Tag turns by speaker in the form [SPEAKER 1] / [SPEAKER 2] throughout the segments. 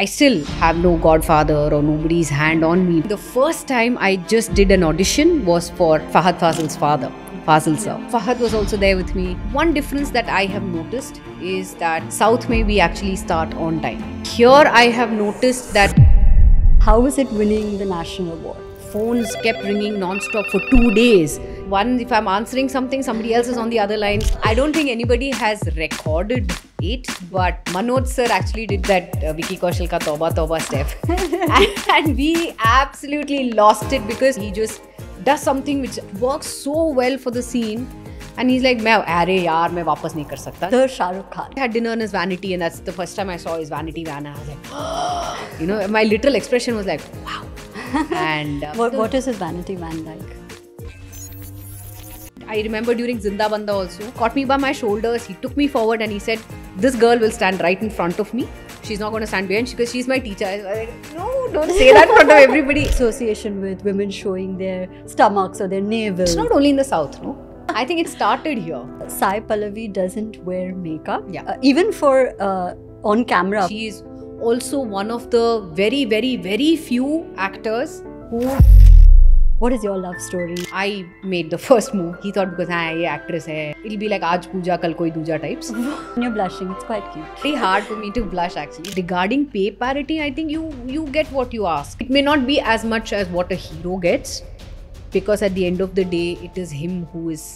[SPEAKER 1] I still have no godfather or nobody's hand on me. The first time I just did an audition was for Fahad Fazil's father, Fazil sir. Fahad was also there with me. One difference that I have noticed is that South Mein we actually start on time. Here I have noticed that
[SPEAKER 2] how was it winning the national award?
[SPEAKER 1] Phones kept ringing non-stop for 2 days. One, if I'm answering something, somebody else is on the other line. I don't think anybody has recorded it, but Manoj sir actually did that Vicky Kaushal ka Tauba Tauba step. and we absolutely lost it because he just does something which works so well for the scene. And he's like, "Arey yaar, main wapas nahi kar sakta."
[SPEAKER 2] The Shah Rukh Khan.
[SPEAKER 1] I had dinner in his vanity, and that's the first time I saw his vanity van. I was like, you know, my literal expression was like, wow. And
[SPEAKER 2] what is his vanity van like?
[SPEAKER 1] I remember during Zinda Banda also, caught me by my shoulders, he took me forward and he said, "This girl will stand right in front of me. She's not going to stand behind because she's my teacher." I was like, "No, don't say that in front of everybody."
[SPEAKER 2] Association with women showing their stomachs or their navel.
[SPEAKER 1] It's not only in the South, no? I think it started here.
[SPEAKER 2] Sai Pallavi doesn't wear makeup.
[SPEAKER 1] Yeah.
[SPEAKER 2] Even for on camera.
[SPEAKER 1] She is also one of the very, very, very few actors who...
[SPEAKER 2] What is your love story?
[SPEAKER 1] I made the first move. He thought because ye actress hai, it'll be like aaj pooja kal koi dooja types.
[SPEAKER 2] When you're blushing, it's quite cute.
[SPEAKER 1] Very hard for me to blush actually. Regarding pay parity, I think you get what you ask. It may not be as much as what a hero gets, because at the end of the day, it is him who is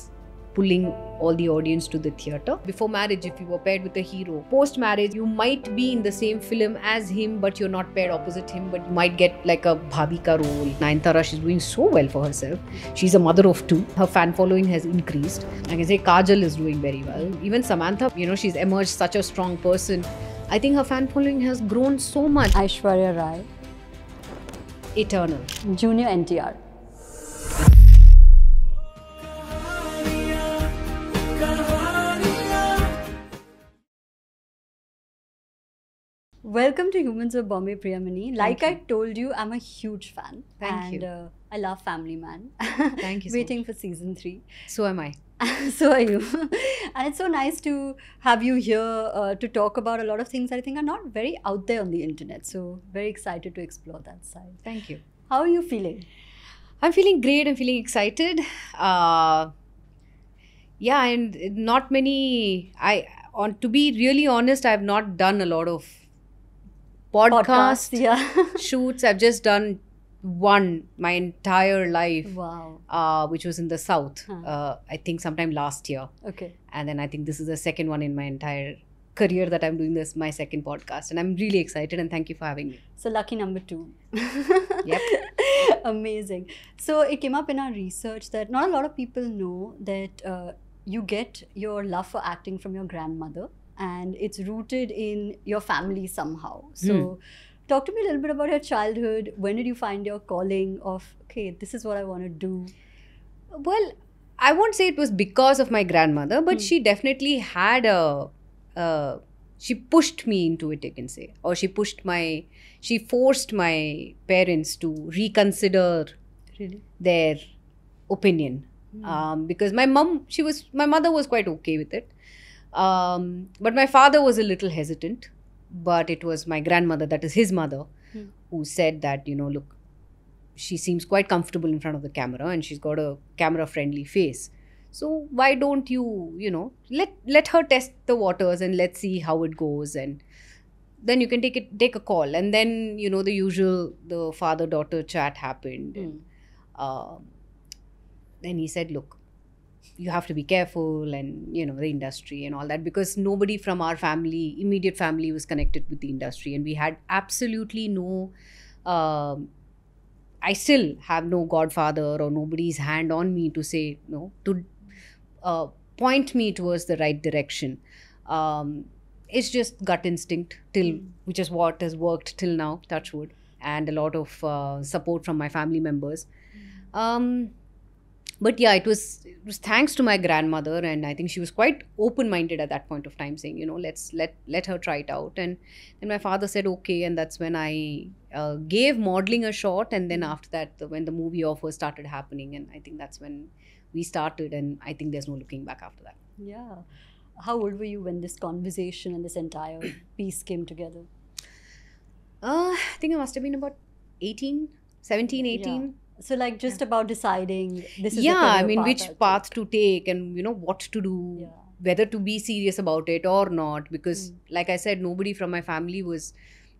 [SPEAKER 1] pulling all the audience to the theatre. Before marriage, if you were paired with a hero, post marriage, you might be in the same film as him, but you're not paired opposite him, but you might get like a Bhabika role. Nayanthara, she's doing so well for herself. She's a mother of 2. Her fan following has increased. I can say Kajal is doing very well. Even Samantha, you know, she's emerged such a strong person. I think her fan following has grown so much.
[SPEAKER 2] Aishwarya Rai.
[SPEAKER 1] Eternal.
[SPEAKER 2] Junior NTR. Welcome to Humans of Bombay, Priyamani. Like I told you, I'm a huge fan.
[SPEAKER 1] Thank you.
[SPEAKER 2] And I love Family Man.
[SPEAKER 1] Thank you so
[SPEAKER 2] Waiting
[SPEAKER 1] much.
[SPEAKER 2] for season 3.
[SPEAKER 1] So am I.
[SPEAKER 2] So are you. And it's so nice to have you here to talk about a lot of things that I think are not very out there on the internet. So very excited to explore that side.
[SPEAKER 1] Thank you.
[SPEAKER 2] How are you feeling?
[SPEAKER 1] I'm feeling great. I'm feeling excited. Yeah, and not many... to be really honest, I've not done a lot of podcast
[SPEAKER 2] yeah.
[SPEAKER 1] shoots. I've just done one my entire life.
[SPEAKER 2] Wow.
[SPEAKER 1] Which was in the South.
[SPEAKER 2] Huh.
[SPEAKER 1] I think sometime last year.
[SPEAKER 2] Okay.
[SPEAKER 1] And then I think this is the second one in my entire career that I'm doing this, my second podcast. And I'm really excited, and thank you for having me.
[SPEAKER 2] So lucky number 2.
[SPEAKER 1] Yep.
[SPEAKER 2] Amazing. So it came up in our research that not a lot of people know that you get your love for acting from your grandmother, and it's rooted in your family somehow. So talk to me a little bit about your childhood. When did you find your calling of, okay, this is what I want to do?
[SPEAKER 1] Well, I won't say it was because of my grandmother, but she definitely had she pushed me into it, you can say. Or she forced my parents to reconsider their opinion. Because my mother was quite okay with it. But my father was a little hesitant. But it was my grandmother, that is his mother, who said that, you know, look, she seems quite comfortable in front of the camera and she's got a camera-friendly face. So why don't you, you know, let her test the waters and let's see how it goes, and then you can take a call. And then, you know, the father-daughter chat happened. And, then he said, look, you have to be careful, and, you know, the industry and all that, because nobody from our family, immediate family, was connected with the industry, and we had absolutely no... I still have no godfather or nobody's hand on me to say, no, to point me towards the right direction. It's just gut instinct, which is what has worked till now, touch wood, and a lot of support from my family members. But yeah, it was thanks to my grandmother, and I think she was quite open-minded at that point of time, saying, you know, let's let her try it out. And then my father said okay, and that's when I gave modeling a shot. And then after that, when the movie offers started happening, and I think that's when we started, and I think there's no looking back after that.
[SPEAKER 2] Yeah. How old were you when this conversation and this entire piece came together?
[SPEAKER 1] think I must have been about 18, 17, 18.
[SPEAKER 2] Yeah. So like just about deciding this is the
[SPEAKER 1] Yeah, I
[SPEAKER 2] career
[SPEAKER 1] mean,
[SPEAKER 2] path
[SPEAKER 1] which
[SPEAKER 2] I'll
[SPEAKER 1] path
[SPEAKER 2] take.
[SPEAKER 1] to take and, you know, what to do,
[SPEAKER 2] Yeah.
[SPEAKER 1] whether to be serious about it or not. Because, like I said, nobody from my family was,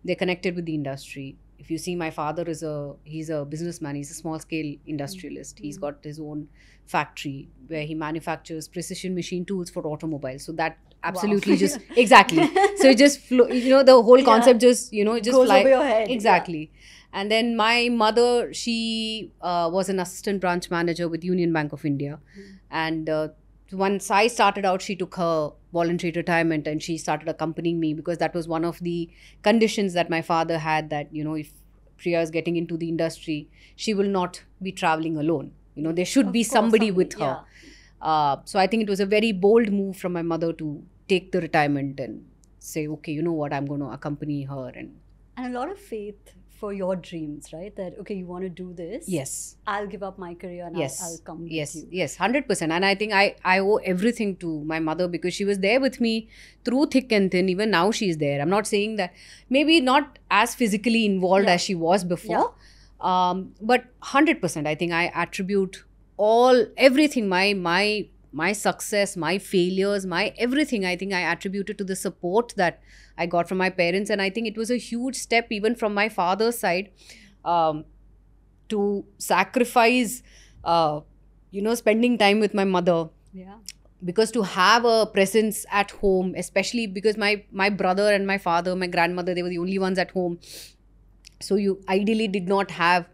[SPEAKER 1] they're connected with the industry. If you see, my father he's a businessman, he's a small scale industrialist. He's got his own factory where he manufactures precision machine tools for automobiles. So that absolutely just, exactly. So it just, you know, the whole
[SPEAKER 2] Yeah.
[SPEAKER 1] concept just, you know, it just
[SPEAKER 2] Goes
[SPEAKER 1] fly.
[SPEAKER 2] over your head. Yeah.
[SPEAKER 1] Exactly. And then my mother, she was an assistant branch manager with Union Bank of India. And once I started out, she took her voluntary retirement and she started accompanying me, because that was one of the conditions that my father had, that, you know, if Priya is getting into the industry, she will not be traveling alone. You know, there should
[SPEAKER 2] Of
[SPEAKER 1] be
[SPEAKER 2] course,
[SPEAKER 1] somebody with her.
[SPEAKER 2] yeah.
[SPEAKER 1] So I think it was a very bold move from my mother to take the retirement and say, okay, you know what, I'm going to accompany her. And
[SPEAKER 2] And a lot of faith for your dreams, right? That, okay, you want to do this.
[SPEAKER 1] yes.
[SPEAKER 2] I'll give up my career and
[SPEAKER 1] Yes.
[SPEAKER 2] I'll come
[SPEAKER 1] Yes.
[SPEAKER 2] with you.
[SPEAKER 1] Yes. 100%. And I think I owe everything to my mother, because she was there with me through thick and thin. Even now she's there. I'm not saying that, maybe not as physically involved
[SPEAKER 2] Yeah.
[SPEAKER 1] as she was before. But 100%, I think I attribute everything, my success, my failures, my everything, I think I attributed to the support that I got from my parents. And I think it was a huge step even from my father's side, to sacrifice, you know, spending time with my mother.
[SPEAKER 2] Yeah.
[SPEAKER 1] Because to have a presence at home, especially because my brother and my father, my grandmother, they were the only ones at home. So you ideally did not have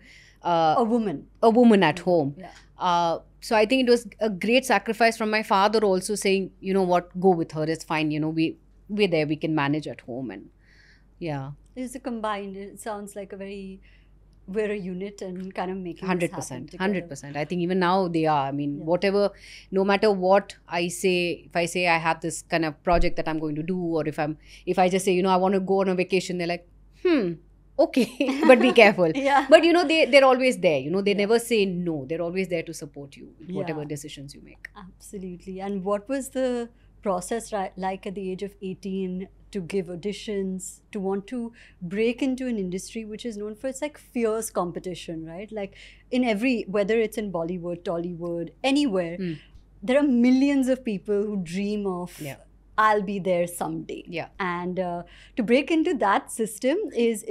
[SPEAKER 2] A woman.
[SPEAKER 1] a woman at home.
[SPEAKER 2] Yeah.
[SPEAKER 1] So I think it was a great sacrifice from my father also, saying, you know what, go with her, it's fine, you know, we're there, we can manage at home. And yeah,
[SPEAKER 2] It's a combined, it sounds like we're a unit and kind of making this happen
[SPEAKER 1] 100%,
[SPEAKER 2] together.
[SPEAKER 1] 100%. I think even now they are. I mean,
[SPEAKER 2] Yeah.
[SPEAKER 1] whatever, no matter what I say, if I say I have this kind of project that I'm going to do, or if I just say, you know, I want to go on a vacation, they're like, okay, but be careful.
[SPEAKER 2] Yeah.
[SPEAKER 1] But you know, they're always there. You know, they
[SPEAKER 2] Yeah.
[SPEAKER 1] never say no. They're always there to support you with whatever
[SPEAKER 2] Yeah.
[SPEAKER 1] decisions you make.
[SPEAKER 2] Absolutely. And what was the process like at the age of 18 to give auditions, to want to break into an industry which is known for its like fierce competition, right? Like in whether it's in Bollywood, Tollywood, anywhere, there are millions of people who dream of,
[SPEAKER 1] Yeah.
[SPEAKER 2] I'll be there someday.
[SPEAKER 1] Yeah.
[SPEAKER 2] And to break into that system is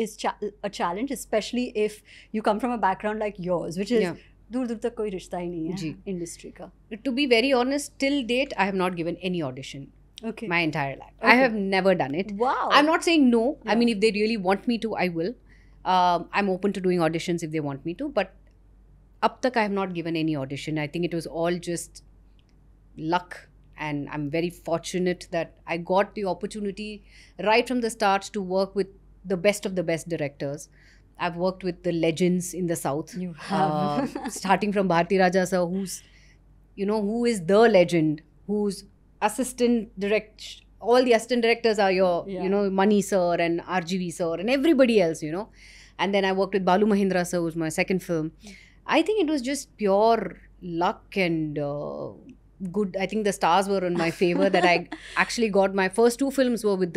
[SPEAKER 2] a challenge, especially if you come from a background like yours, which is
[SPEAKER 1] Yeah.
[SPEAKER 2] दूर दूर तक कोई रिश्ता ही नहीं
[SPEAKER 1] जी.
[SPEAKER 2] है industry का.
[SPEAKER 1] To be very honest, till date, I have not given any audition.
[SPEAKER 2] Okay.
[SPEAKER 1] My entire life. I
[SPEAKER 2] Okay.
[SPEAKER 1] have never done it.
[SPEAKER 2] Wow.
[SPEAKER 1] I'm not saying no. I
[SPEAKER 2] Yeah.
[SPEAKER 1] mean, if they really want me to, I will. I'm open to doing auditions if they want me to. But up tak I have not given any audition. I think it was all just luck. And I'm very fortunate that I got the opportunity right from the start to work with the best of the best directors. I've worked with the legends in the South.
[SPEAKER 2] You have.
[SPEAKER 1] Starting from Bharti Raja sir, who is the legend, who's assistant direct. All the assistant directors are
[SPEAKER 2] Yeah.
[SPEAKER 1] Mani sir and RGV sir and everybody else, And then I worked with Balu Mahindra sir, who was my second film. I think it was just pure luck and good. I think the stars were in my favor that I actually got my first two films were with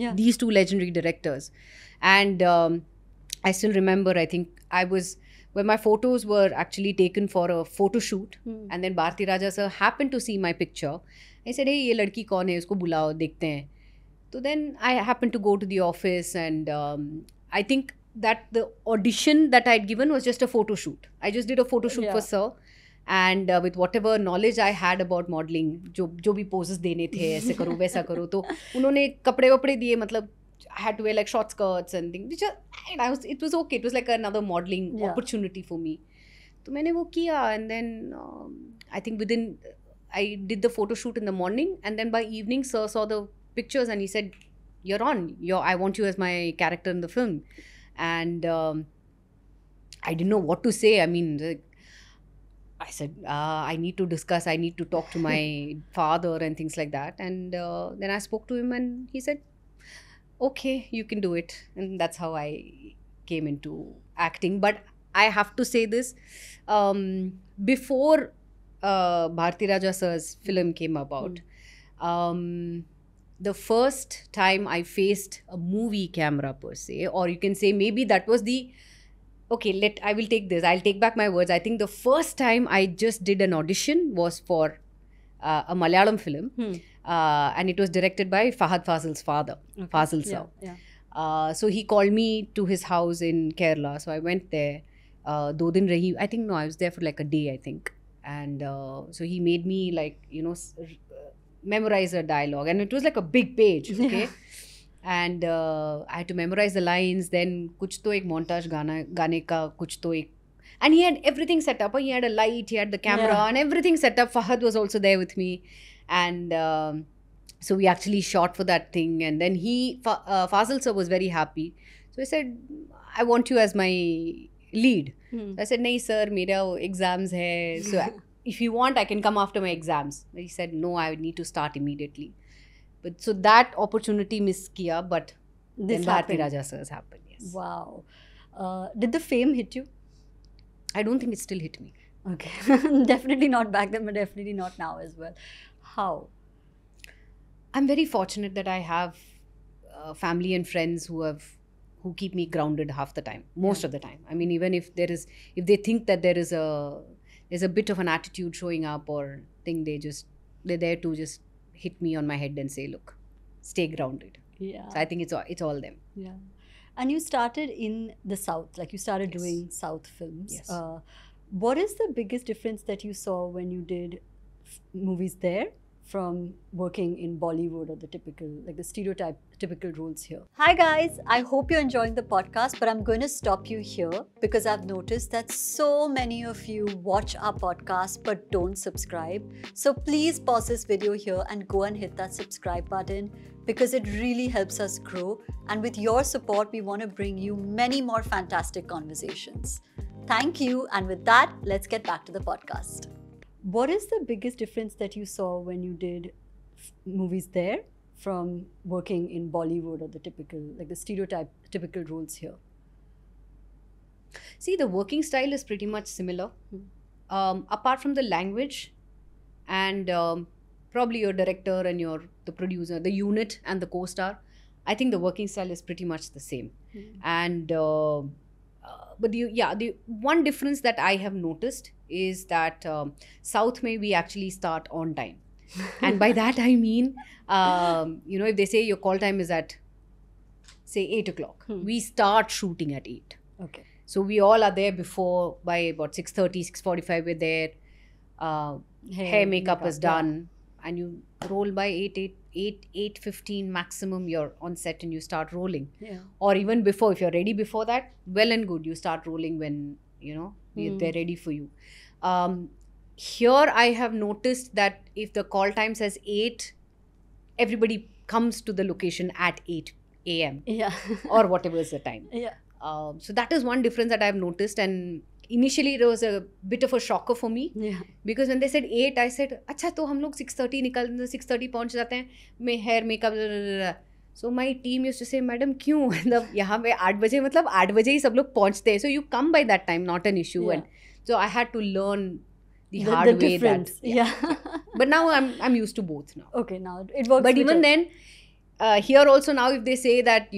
[SPEAKER 2] Yeah.
[SPEAKER 1] these two legendary directors. And I still remember, I think when my photos were actually taken for a photo shoot, and then Bharti Raja sir happened to see my picture. I said, hey, ye ladki kaun hai? Usko bulao, dekhte hain. So then I happened to go to the office, and I think that the audition that I'd given was just a photo shoot. I just did a photo shoot
[SPEAKER 2] Yeah.
[SPEAKER 1] for sir. And with whatever knowledge I had about modeling, जो भी poses देने थे, ऐसे करो वैसा करो, तो उन्होंने कपड़े वपड़े दिए, मतलब I had to wear like short skirts and things, it was okay. It was like another modeling
[SPEAKER 2] Yeah.
[SPEAKER 1] opportunity for me. तो मैंने वो किया, and then I think I did the photo shoot in the morning, and then by evening sir saw the pictures and he said, you're on, I want you as my character in the film. And I didn't know what to say. I mean, I said, I need to discuss, I need to talk to my father and things like that. And then I spoke to him and he said, okay, you can do it. And that's how I came into acting. But I have to say this, before Bharti Raja sir's film came about, the first time I faced a movie camera per se, or you can say maybe that was the okay. I will take this. I'll take back my words. I think the first time I just did an audition was for a Malayalam film, and it was directed by Fahad Fazil's father, Fazil Saab.
[SPEAKER 2] Yeah.
[SPEAKER 1] So he called me to his house in Kerala. So I went there. 2 din rahi. I think no, I was there for like a day, I think. And so he made me like, you know, memorize a dialogue. And it was like a big page, okay? And I had to memorize the lines. Then kuch to ek montage gaane ka, kuch to ek. And he had everything set up. He had a light, he had the camera and everything set up. Fahad was also there with me. And so we actually shot for that thing. And then Fazil sir was very happy. So he said, I want you as my lead. So I said, nahi sir, mera exams hai. So if you want, I can come after my exams. But he said, no, I need to start immediately. But so that opportunity miss kiya, but
[SPEAKER 2] This
[SPEAKER 1] then Bharti
[SPEAKER 2] happened.
[SPEAKER 1] Raja sir's happened, yes.
[SPEAKER 2] Wow. Did the fame hit you?
[SPEAKER 1] I don't think it still hit me.
[SPEAKER 2] Okay. Definitely not back then, but definitely not now as well. How?
[SPEAKER 1] I'm very fortunate that I have family and friends who keep me grounded half the time, most of the time. I mean, even if they think that there's a bit of an attitude showing up or thing, they're there to just hit me on my head and say, look, stay grounded.
[SPEAKER 2] Yeah.
[SPEAKER 1] So I think it's all them.
[SPEAKER 2] Yeah. And you started in the South, like you started
[SPEAKER 1] Yes.
[SPEAKER 2] doing South films.
[SPEAKER 1] Yes.
[SPEAKER 2] What is the biggest difference that you saw when you did movies there from working in Bollywood or the typical roles here? Hi guys, I hope you're enjoying the podcast, but I'm going to stop you here because I've noticed that so many of you watch our podcast but don't subscribe. So please pause this video here and go and hit that subscribe button because it really helps us grow. And with your support, we want to bring you many more fantastic conversations. Thank you. And with that, let's get back to the podcast. What is the biggest difference that you saw when you did movies there from working in Bollywood or the typical roles here?
[SPEAKER 1] See, the working style is pretty much similar. Apart from the language and probably your director and the producer, the unit and the co-star, I think the working style is pretty much the same. And but the one difference that I have noticed is that South may we actually start on time. And by that I mean, if they say your call time is at, say, 8 o'clock, we start shooting at 8.
[SPEAKER 2] Okay.
[SPEAKER 1] So we all are there before, by about 6:30, 6:45 we're there. Hair, makeup is done. And you roll by 8:15 maximum, you're on set and you start rolling.
[SPEAKER 2] Yeah.
[SPEAKER 1] Or even before, if you're ready before that, well and good, you start rolling when, they're ready for you. Here I have noticed that if the call time says 8, everybody comes to the location at 8 a.m.
[SPEAKER 2] Yeah.
[SPEAKER 1] or whatever is the time.
[SPEAKER 2] Yeah.
[SPEAKER 1] So that is one difference that I've noticed, and initially it was a bit of a shocker for me.
[SPEAKER 2] Yeah.
[SPEAKER 1] Because when they said 8, I said, अच्छा तो हम लोग 6:30 निकल 6:30 पहुंच जाते हैं, मैं hair makeup. So my team used to say, madam क्यों, मतलब यहाँ पे 8 बजे, मतलब 8 बजे ही सब लोग पहुंचते हैं, so you come by that time, not an issue.
[SPEAKER 2] Yeah.
[SPEAKER 1] And so I had to learn the hard way
[SPEAKER 2] difference.
[SPEAKER 1] that. Yeah. But now I'm used to both now.
[SPEAKER 2] Okay, now it works.
[SPEAKER 1] But
[SPEAKER 2] with
[SPEAKER 1] even
[SPEAKER 2] it.
[SPEAKER 1] then, here also now if they say that,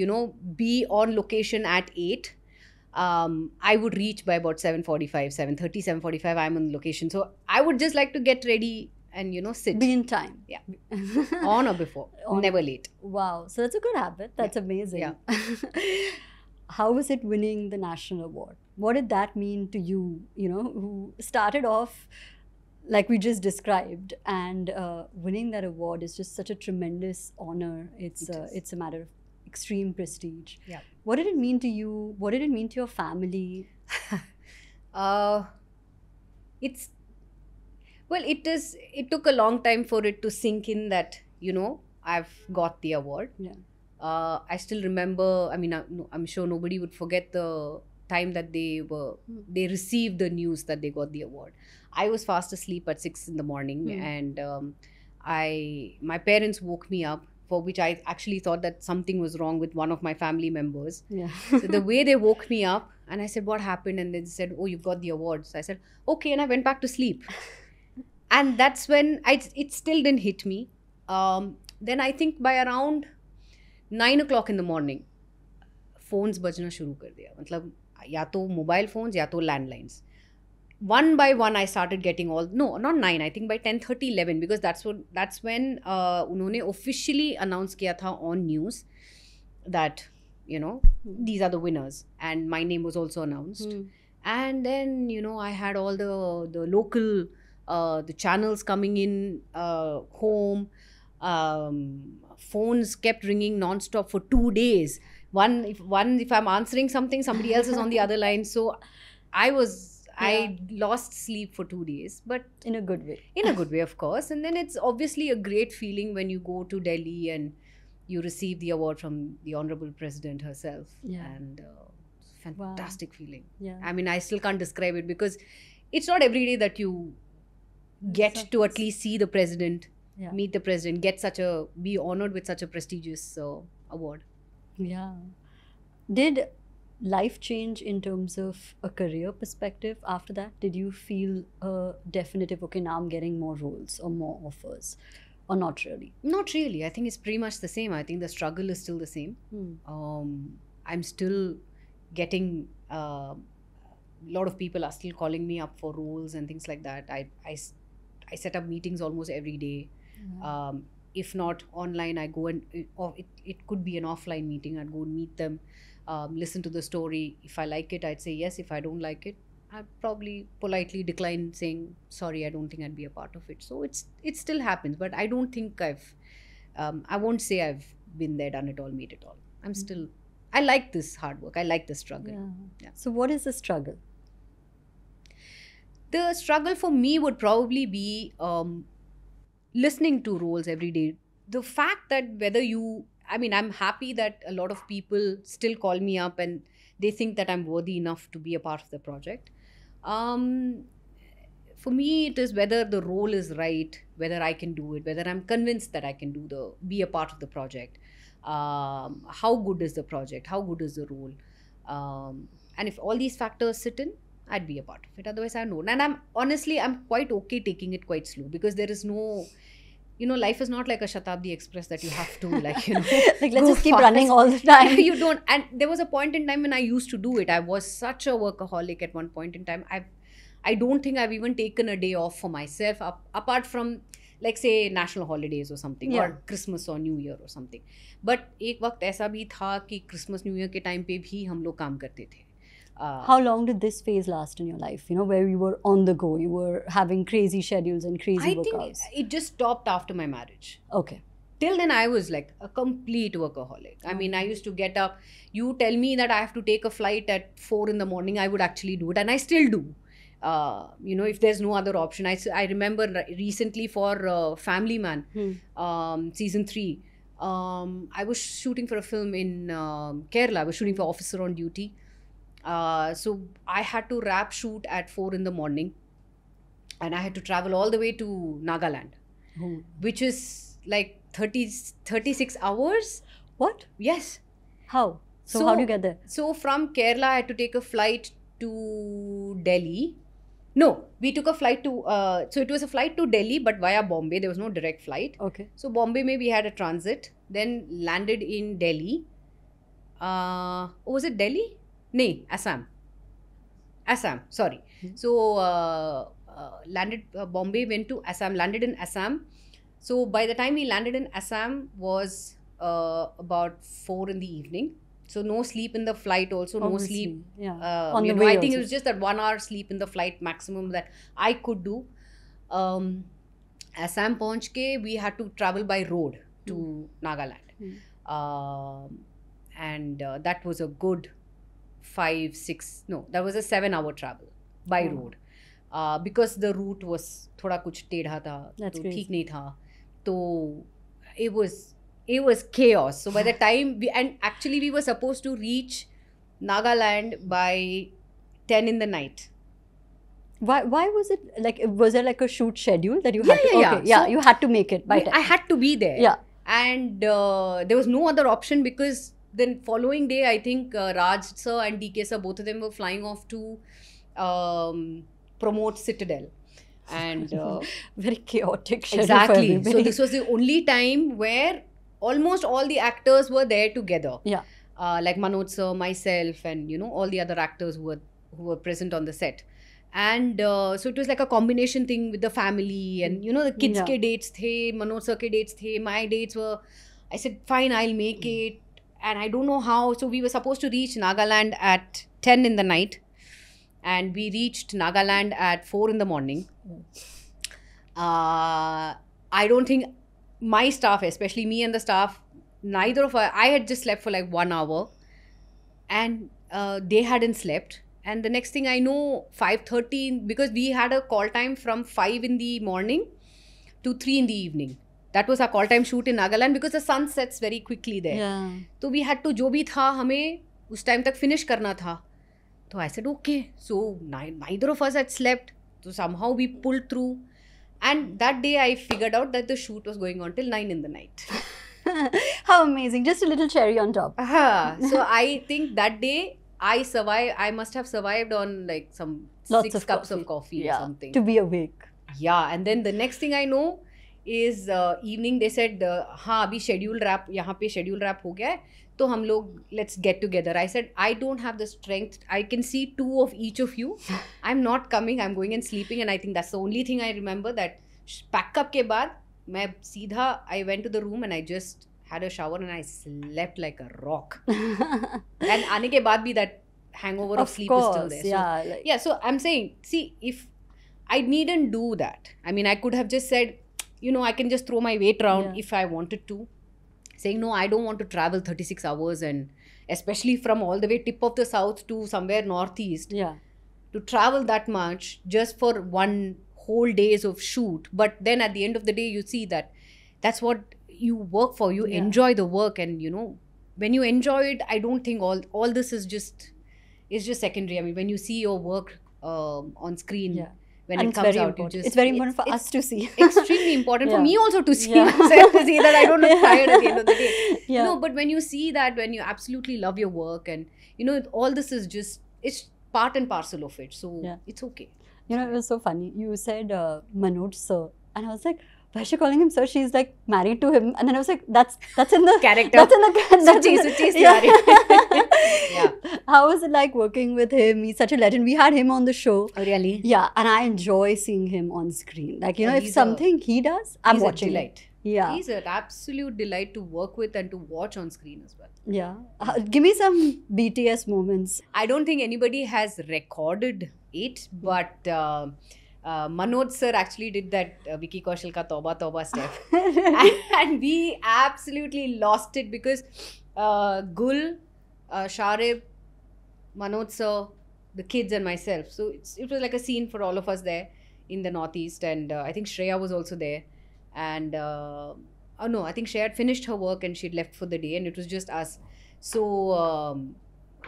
[SPEAKER 1] be on location at 8, I would reach by about 7:45, 7:30, 7:45, I'm on location. So I would just like to get ready and, sit.
[SPEAKER 2] Be in time.
[SPEAKER 1] Yeah. On or before. Never late.
[SPEAKER 2] Wow. So that's a good habit. That's amazing.
[SPEAKER 1] Yeah.
[SPEAKER 2] How was it winning the national award? What did that mean to you, who started off like we just described, and winning that award is just such a tremendous honor. It's a matter of extreme prestige.
[SPEAKER 1] Yeah.
[SPEAKER 2] What did it mean to you? What did it mean to your family?
[SPEAKER 1] It took a long time for it to sink in that, I've got the award.
[SPEAKER 2] Yeah.
[SPEAKER 1] I still remember, I'm sure nobody would forget the time that they received the news that they got the award. I was fast asleep at 6 in the morning, and my parents woke me up, for which I actually thought that something was wrong with one of my family members.
[SPEAKER 2] Yeah.
[SPEAKER 1] So the way they woke me up, and I said, what happened? And they said, oh, you've got the award. So I said, okay, and I went back to sleep. And that's when it still didn't hit me. then I think by around 9 o'clock in the morning, phones बजना शुरू कर दिया. मतलब या तो mobile phones या तो landlines. One by one I started getting all, no, not 9, I think by 10:30, 11, because that's when उन्होंने officially announce किया था on news that, you know, these are the winners, and my name was also announced. And then, you know, I had all the local the channels coming in home. Phones kept ringing non-stop for 2 days. If I'm answering something, somebody else is on the other line. So I lost sleep for 2 days, but
[SPEAKER 2] In a good way.
[SPEAKER 1] in a good way, of course. And then it's obviously a great feeling when you go to Delhi and you receive the award from the Honorable President herself.
[SPEAKER 2] Yeah.
[SPEAKER 1] And fantastic feeling.
[SPEAKER 2] Yeah.
[SPEAKER 1] I mean, I still can't describe it because it's not every day that you get to at least see the president,
[SPEAKER 2] Yeah.
[SPEAKER 1] meet the president, be honored with such a prestigious award.
[SPEAKER 2] Yeah. Did life change in terms of a career perspective after that? Did you feel a definitive, okay, now I'm getting more roles or more offers? Or not really?
[SPEAKER 1] Not really. I think it's pretty much the same. I think the struggle is still the same. I'm still getting a lot of people are still calling me up for roles and things like that. I set up meetings almost every day. If not online, I go and it could be an offline meeting. I'd go and meet them, listen to the story. If I like it, I'd say yes. If I don't like it, I'd probably politely decline, saying sorry, I don't think I'd be a part of it. So it still happens, but I don't think I won't say I've been there, done it all, made it all. I like this hard work. I like the struggle. Yeah.
[SPEAKER 2] So what is the struggle?
[SPEAKER 1] The struggle for me would probably be listening to roles every day. The fact that I'm happy that a lot of people still call me up and they think that I'm worthy enough to be a part of the project. For me, it is whether the role is right, whether I can do it, whether I'm convinced that I can be a part of the project. How good is the project? How good is the role? And if all these factors sit in, I'd be a part of it. Otherwise, I don't. And I'm quite okay taking it quite slow, because there is no, life is not like a Shatabdi Express that you have to like
[SPEAKER 2] let's just keep
[SPEAKER 1] fast.
[SPEAKER 2] running all the time.
[SPEAKER 1] You don't. And there was a point in time when I used to do it. I was such a workaholic at one point in time. I don't think I've even taken a day off for myself, apart from, like, say, national holidays or something, or Christmas or New Year or something. But एक वक्त ऐसा भी था कि Christmas, New Year के time पे भी हम लोग काम करते थे.
[SPEAKER 2] How long did this phase last in your life? Where you were on the go, you were having crazy schedules and crazy workouts.
[SPEAKER 1] I think it just stopped after my marriage.
[SPEAKER 2] Okay.
[SPEAKER 1] Till then, I was like a complete workaholic. I mean, I used to get up. You tell me that I have to take a flight at 4 in the morning, I would actually do it. And I still do. If there's no other option. I remember recently for Family Man, season 3, I was shooting for a film in Kerala. I was shooting for Officer on Duty. So I had to wrap shoot at 4 in the morning, and I had to travel all the way to Nagaland, which is like 36 hours.
[SPEAKER 2] What?
[SPEAKER 1] Yes.
[SPEAKER 2] How? So how do you get there?
[SPEAKER 1] So from Kerala, I had to take a flight to Delhi. No, we took a flight to, so it was a flight to Delhi, but via Bombay. There was no direct flight.
[SPEAKER 2] Okay.
[SPEAKER 1] So Bombay, we had a transit, then landed in Delhi. Was it Delhi? No, Assam, sorry. So landed Bombay, went to Assam, landed in Assam. So by the time we landed in Assam was about 4 in the evening. So no sleep in the flight also, no sleep.
[SPEAKER 2] Yeah.
[SPEAKER 1] On the way I think it was just that 1 hour sleep in the flight maximum that I could do. Assam पहुंच के we had to travel by road to Nagaland. And that was a good that was a 7-hour travel by road. Because the route was थोड़ा कुछ टेढ़ा था, तो ठीक नहीं था. तो it was chaos. So by the time we were supposed to reach Nagaland by 10 in the night.
[SPEAKER 2] Why was it like, was there like a shoot schedule that you had to?
[SPEAKER 1] Yeah.
[SPEAKER 2] Okay, yeah, so you had to make it by 10.
[SPEAKER 1] I had to be there.
[SPEAKER 2] Yeah.
[SPEAKER 1] And there was no other option, because then following day, I think Raj sir and DK sir, both of them were flying off to promote Citadel. And
[SPEAKER 2] very chaotic schedule for
[SPEAKER 1] exactly. So
[SPEAKER 2] everybody.
[SPEAKER 1] this was the only time where almost all the actors were there together.
[SPEAKER 2] Yeah.
[SPEAKER 1] Like Manoj sir, myself, and all the other actors who were present on the set. And so it was like a combination thing with the family, and the kids
[SPEAKER 2] Yeah.
[SPEAKER 1] ke dates the, Manoj sir ke dates the, my dates were. I said fine, I'll make it, and I don't know how. So we were supposed to reach Nagaland at 10 in the night, and we reached Nagaland at 4 in the morning. I don't think my staff, especially me and the staff, neither of us, I had just slept for like 1 hour, and they hadn't slept. And the next thing I know, 5:30, because we had a call time from 5 in the morning to 3 in the evening. That was our call time shoot in Nagaland, because the sun sets very quickly there.
[SPEAKER 2] Yeah.
[SPEAKER 1] So we had to, जो भी था हमें उस time तक finish करना था. So I said okay. So neither of us had slept. So somehow we pulled through. And that day I figured out that the shoot was going on till 9 in the night.
[SPEAKER 2] How amazing. Just a little cherry on top.
[SPEAKER 1] So I think that day I survived. I must have survived on like some
[SPEAKER 2] Lots
[SPEAKER 1] 6
[SPEAKER 2] of
[SPEAKER 1] cups
[SPEAKER 2] coffee.
[SPEAKER 1] of coffee
[SPEAKER 2] Yeah.
[SPEAKER 1] or something.
[SPEAKER 2] To be awake.
[SPEAKER 1] Yeah, and then the next thing I know is evening they said, हाँ अभी schedule wrap, यहाँ पे schedule wrap हो गया है, तो हम लोग let's get together. I said I don't have the strength. I can see 2 of each of you. I'm not coming. I'm going and sleeping. And I think that's the only thing I remember, that pack up के बाद मैं सीधा I went to the room and I just had a shower and I slept like a rock. And आने के बाद भी that hangover of sleep is still there. So,
[SPEAKER 2] Yeah.
[SPEAKER 1] yeah, so I'm saying, see, if I needn't do that. I mean, I could have just said, I can just throw my weight around if I wanted to. Saying, no, I don't want to travel 36 hours, and especially from all the way tip of the south to somewhere northeast.
[SPEAKER 2] Yeah.
[SPEAKER 1] To travel that much just for one whole days of shoot. But then at the end of the day, you see that that's what you work for. You enjoy the work, and when you enjoy it, I don't think all this is just secondary. I mean, when you see your work on screen, when
[SPEAKER 2] And
[SPEAKER 1] it
[SPEAKER 2] it's
[SPEAKER 1] comes
[SPEAKER 2] very
[SPEAKER 1] out,
[SPEAKER 2] important. It's very important for us to see.
[SPEAKER 1] Extremely important for
[SPEAKER 2] Yeah.
[SPEAKER 1] me also to see
[SPEAKER 2] Yeah.
[SPEAKER 1] myself, to see that I don't look tired at the end of the day.
[SPEAKER 2] Yeah.
[SPEAKER 1] No, but when you see that, when you absolutely love your work, and all this is just, it's part and parcel of it. So it's okay.
[SPEAKER 2] It was so funny. You said Manoj sir, and I was like, why is she calling him sir? She's like married to him. And then I was like, that's in the
[SPEAKER 1] Character.
[SPEAKER 2] That's in the
[SPEAKER 1] Suchi
[SPEAKER 2] Yeah. How was it like working with him? He's such a legend. We had him on the show.
[SPEAKER 1] Oh, really?
[SPEAKER 2] Yeah, and I enjoy seeing him on screen. Like, if
[SPEAKER 1] he's
[SPEAKER 2] something he does, I'm watching
[SPEAKER 1] a delight.
[SPEAKER 2] it. Yeah.
[SPEAKER 1] He's an absolute delight to work with and to watch on screen as well.
[SPEAKER 2] Yeah. Give me some BTS moments.
[SPEAKER 1] I don't think anybody has recorded it, but Manoj sir actually did that Vicky Kaushal ka Tauba Tauba step. and we absolutely lost it, because Gul, Sharib, Manoj sir, the kids and myself. So it was like a scene for all of us there in the Northeast. And I think Shreya was also there. And I think Shreya had finished her work and she'd left for the day, and it was just us. So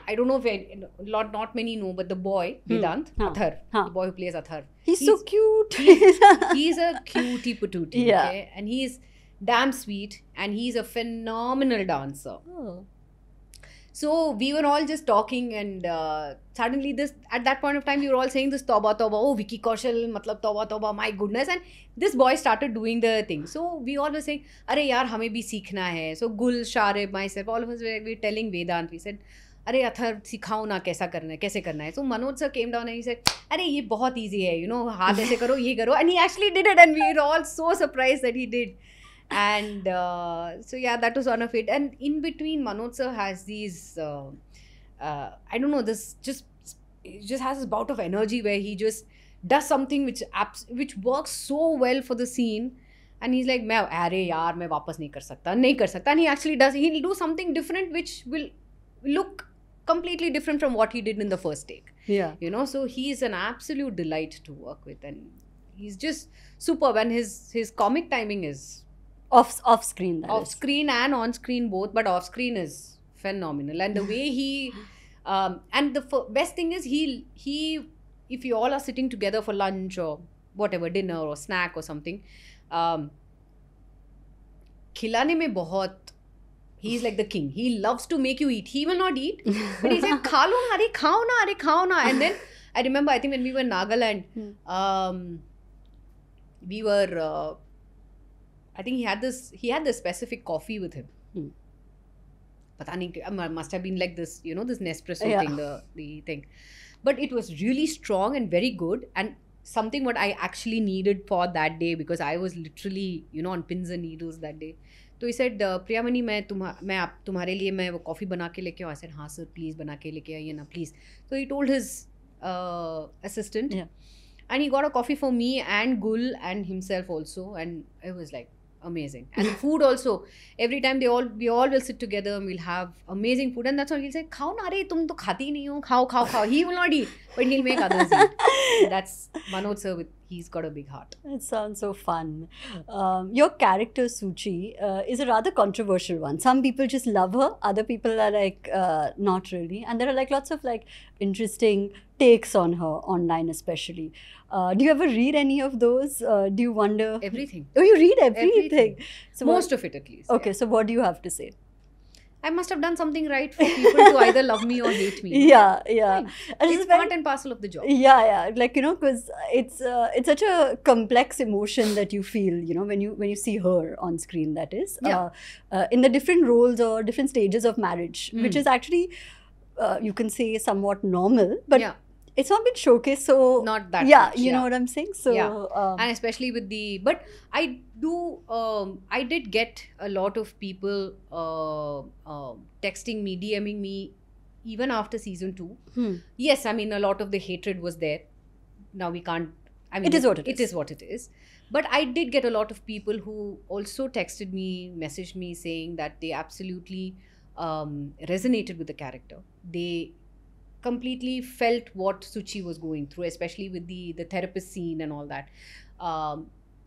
[SPEAKER 1] I don't know if not many know, but the boy, Vedant, Athar, the boy who plays Athar.
[SPEAKER 2] He's so cute.
[SPEAKER 1] He's a cutie patootie,
[SPEAKER 2] Yeah.
[SPEAKER 1] okay? And he's damn sweet, and he's a phenomenal dancer.
[SPEAKER 2] Oh.
[SPEAKER 1] So we were all just talking, and suddenly at that point of time, we were all saying this Tauba Tauba, oh, Vicky Kaushal, matlab Tauba Tauba, my goodness. And this boy started doing the thing. So we all were saying, Are yaar, hame bhi seekhna hai. So Gul, Sharib, myself, all of us were telling Vedant, we said, Are Athar, sikhao na, kaisa karna hai, kaise karna hai. So Manoj sir came down and he said, Are ye bahut easy hai, haath aise karo, ye karo. And he actually did it, and we were all so surprised that he did. And so yeah, that was one of it. And in between, Manoj sir has these I don't know, he just has this bout of energy where he just does something which works so well for the scene, and he's like, अरे यार मैं वापस नहीं कर सकता, and he actually does. He'll do something different which will look completely different from what he did in the first take.
[SPEAKER 2] Yeah.
[SPEAKER 1] So he's an absolute delight to work with, and he's just superb. And his comic timing is
[SPEAKER 2] Off screen.
[SPEAKER 1] Off screen and on screen both, but off screen is phenomenal. And the way he and the best thing is he if you all are sitting together for lunch or whatever, dinner or snack or something, खिलाने में बहुत, he's like the king. He loves to make you eat. He will not eat, but he's like, खा लो ना, अरे खाओ ना. And then I remember, I think when we were in Nagaland, we were I think he had this specific coffee with him. Pata nahi, must have been like this, this Nespresso
[SPEAKER 2] Yeah.
[SPEAKER 1] thing, the thing. But it was really strong and very good, and something what I actually needed for that day, because I was literally, on pins and needles that day. So he said, Priyamani, मैं आप तुम्हारे लिए मैं वो coffee बना के लेके आऊँ. I said, हाँ sir, please बना के लेके आइए ना, please. So he told his assistant,
[SPEAKER 2] Yeah.
[SPEAKER 1] and he got a coffee for me and Gul and himself also, and it was like amazing. And the food also, every time we all will sit together and we'll have amazing food, and that's why he'll say, khao na re, tum to khati nahi ho, khao. He will not eat, but he'll make others eat. That's Manoj sir, he's got a big heart.
[SPEAKER 2] It sounds so fun. Your character Suchi is a rather controversial one. Some people just love her, other people are like not really, and there are like lots of like interesting takes on her online, especially. Do you ever read any of those? Do you wonder?
[SPEAKER 1] Everything.
[SPEAKER 2] Oh, you read everything. So
[SPEAKER 1] Most of it at least.
[SPEAKER 2] Okay, so what do you have to say?
[SPEAKER 1] I must have done something right for people to either love me or hate me.
[SPEAKER 2] Yeah.
[SPEAKER 1] It's part and parcel of the job.
[SPEAKER 2] Yeah. Like, because it's such a complex emotion that you feel, when you see her on screen, that is.
[SPEAKER 1] Yeah.
[SPEAKER 2] In the different roles or different stages of marriage, which is actually, you can say, somewhat normal, but
[SPEAKER 1] yeah.
[SPEAKER 2] it's not been showcased, so
[SPEAKER 1] not that
[SPEAKER 2] yeah,
[SPEAKER 1] much,
[SPEAKER 2] you know what I'm saying? So
[SPEAKER 1] and especially with but I did get a lot of people texting me, DMing me even after season 2. Yes, I mean, a lot of the hatred was there. Now we can't, I mean,
[SPEAKER 2] it is what it is.
[SPEAKER 1] It is what it is. But I did get a lot of people who also texted me, messaged me saying that they absolutely resonated with the character. They completely felt what Suchi was going through, especially with the therapist scene and all that.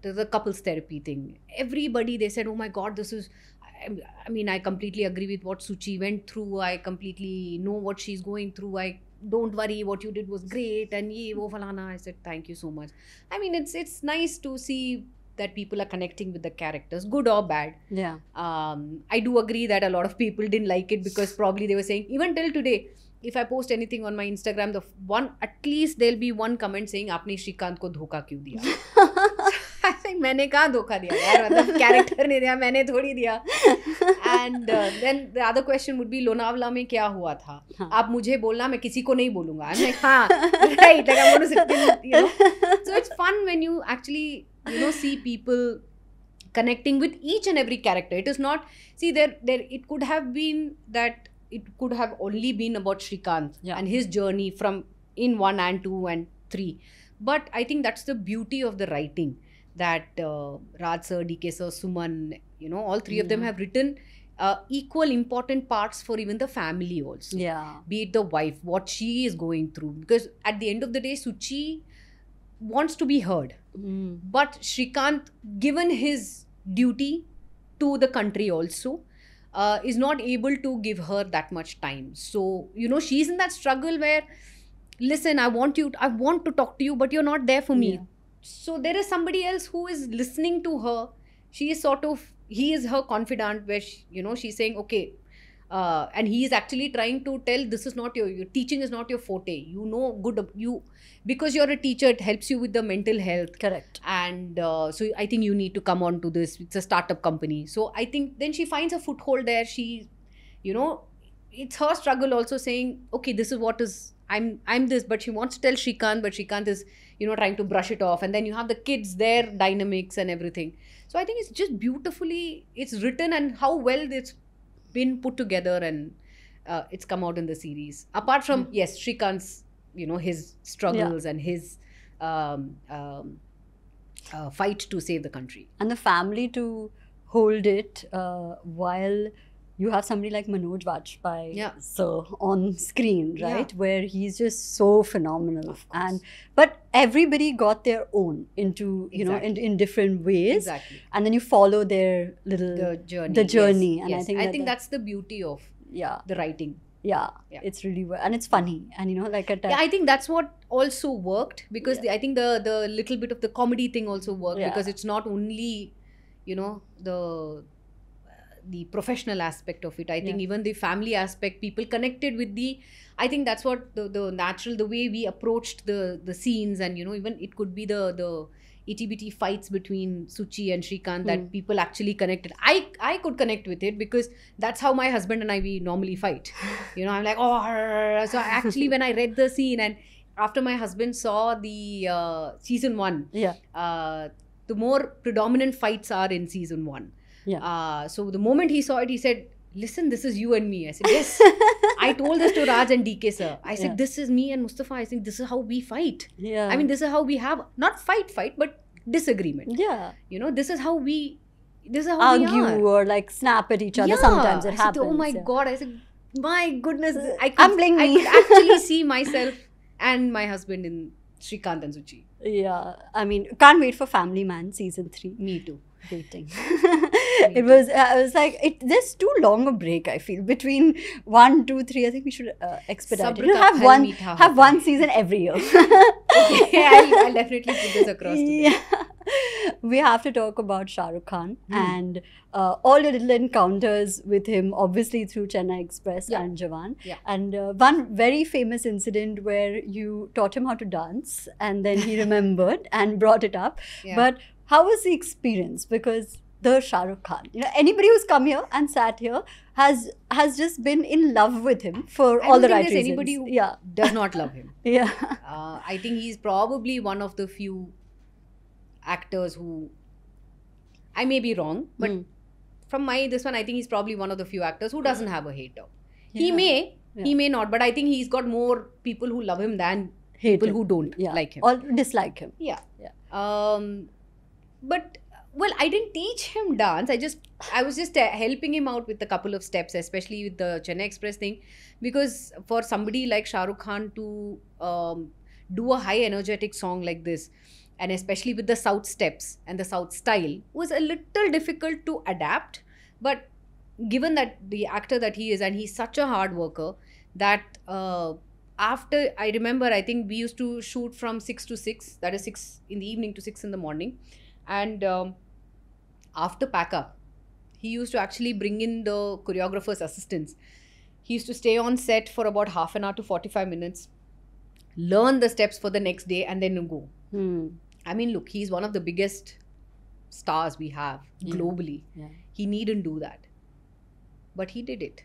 [SPEAKER 1] The couples therapy thing. Everybody, they said, oh my God, this is, I mean, I completely agree with what Suchi went through. I completely know what she's going through. Don't worry, what you did was great. And ye, wo falana. I said, thank you so much. I mean, it's nice to see that people are connecting with the characters, good or bad.
[SPEAKER 2] Yeah.
[SPEAKER 1] I do agree that a lot of people didn't like it because probably they were saying, even till today, if I post anything on my Instagram, at least there'll be one comment saying, "आपने श्रीकांत को धोखा क्यों दिया?" I think मैंने कहाँ धोखा दिया यार, मतलब character ने दिया, मैंने थोड़ी दिया. And then the other question would be, Lonavala में क्या हुआ था? आप मुझे बोलना, मैं किसी को नहीं बोलूँगा. I'm like, हाँ, right, like I'm going to sit, So it's fun when you actually, see people connecting with each and every character. It is not, see, there it could have been that it could have only been about Shrikant and his journey from in 1 and 2 and 3. But I think that's the beauty of the writing, that Raj sir, DK sir, Suman, all three of them have written equal important parts for even the family also.
[SPEAKER 2] Yeah.
[SPEAKER 1] Be it the wife, what she is going through. Because at the end of the day, Suchi wants to be heard. But Shrikant, given his duty to the country also, is not able to give her that much time. So, she's in that struggle where, listen, I want to talk to you, but you're not there for me.
[SPEAKER 2] Yeah.
[SPEAKER 1] So there is somebody else who is listening to her. She is he is her confidant, where she's saying, okay, and he is actually trying to tell, this is not your teaching is not your forte. Because you're a teacher, it helps you with the mental health.
[SPEAKER 2] Correct.
[SPEAKER 1] And so I think you need to come on to this. It's a startup company. So I think then she finds a foothold there. She, it's her struggle also, saying, okay, this is what is, I'm this, but she wants to tell Shrikant, but Shrikant is, trying to brush it off. And then you have the kids, their dynamics and everything. So I think it's just beautifully, it's written, and how well it's been put together, and it's come out in the series. Apart from, yes, Shrikant's, his struggles and his fight to save the country.
[SPEAKER 2] And the family to hold it while you have somebody like Manoj Vajpayee sir on screen, right? Where he's just so phenomenal. But everybody got their own into, in different ways.
[SPEAKER 1] Exactly.
[SPEAKER 2] And then you follow their the journey.
[SPEAKER 1] Yes,
[SPEAKER 2] and
[SPEAKER 1] yes. I think that's the beauty of the writing.
[SPEAKER 2] Yeah, it's really and it's funny, and like
[SPEAKER 1] I think that's what also worked, because I think the little bit of the comedy thing also worked, because it's not only the professional aspect of it. I think even the family aspect, people connected with I think that's what the natural, the way we approached the scenes, and even it could be the itty bitty fights between Suchi and Shrikant that people actually connected. I could connect with it because that's how my husband and I we normally fight. You know, I'm like, oh, so actually when I read the scene and after my husband saw the season 1, the more predominant fights are in season 1. So the moment he saw it, he said, listen, this is you and me. I said, yes. I told this to Raj and DK sir. I said, this is me and Mustafa. I think this is how we fight. I mean, this is how we have, not fight, but disagreement. You know, this is how we
[SPEAKER 2] argue or like snap at each other. Sometimes it happens.
[SPEAKER 1] Oh my God. I said, my goodness. I
[SPEAKER 2] I'm blaming
[SPEAKER 1] I
[SPEAKER 2] me.
[SPEAKER 1] could actually see myself and my husband in Shrikant and Suchi.
[SPEAKER 2] Yeah. I mean, can't wait for Family Man season 3.
[SPEAKER 1] Me too.
[SPEAKER 2] Waiting. I was like, there's too long a break, I feel, between 1, 2, 3. I think we should expedite it. You know, have one season every year.
[SPEAKER 1] Okay, I'll definitely put this across to them.
[SPEAKER 2] We have to talk about Shah Rukh Khan and all your little encounters with him, obviously through Chennai Express and Jawan. And one very famous incident where you taught him how to dance and then he remembered and brought it up. But how was the experience? Because the Shah Rukh Khan, you know, anybody who's come here and sat here has just been in love with him for all the right reasons.
[SPEAKER 1] Anybody who does not love him. I think he's probably one of the few actors who, I may be wrong, but from this one, I think he's probably one of the few actors who doesn't have a hater. He may not, but I think he's got more people who love him than people who don't like him
[SPEAKER 2] or dislike him.
[SPEAKER 1] But well, I didn't teach him dance. I was just helping him out with a couple of steps, especially with the Chennai Express thing, because for somebody like Shah Rukh Khan to do a high energetic song like this, and especially with the South steps and the South style, was a little difficult to adapt. But given that the actor that he is, and he's such a hard worker, that after, I remember, I think we used to shoot from 6 to 6, that is 6 in the evening to 6 in the morning. And after pack up, he used to actually bring in the choreographer's assistants. He used to stay on set for about half an hour to 45 minutes, learn the steps for the next day, and then go. I mean, look, he's one of the biggest stars we have globally. He needn't do that. But he did it.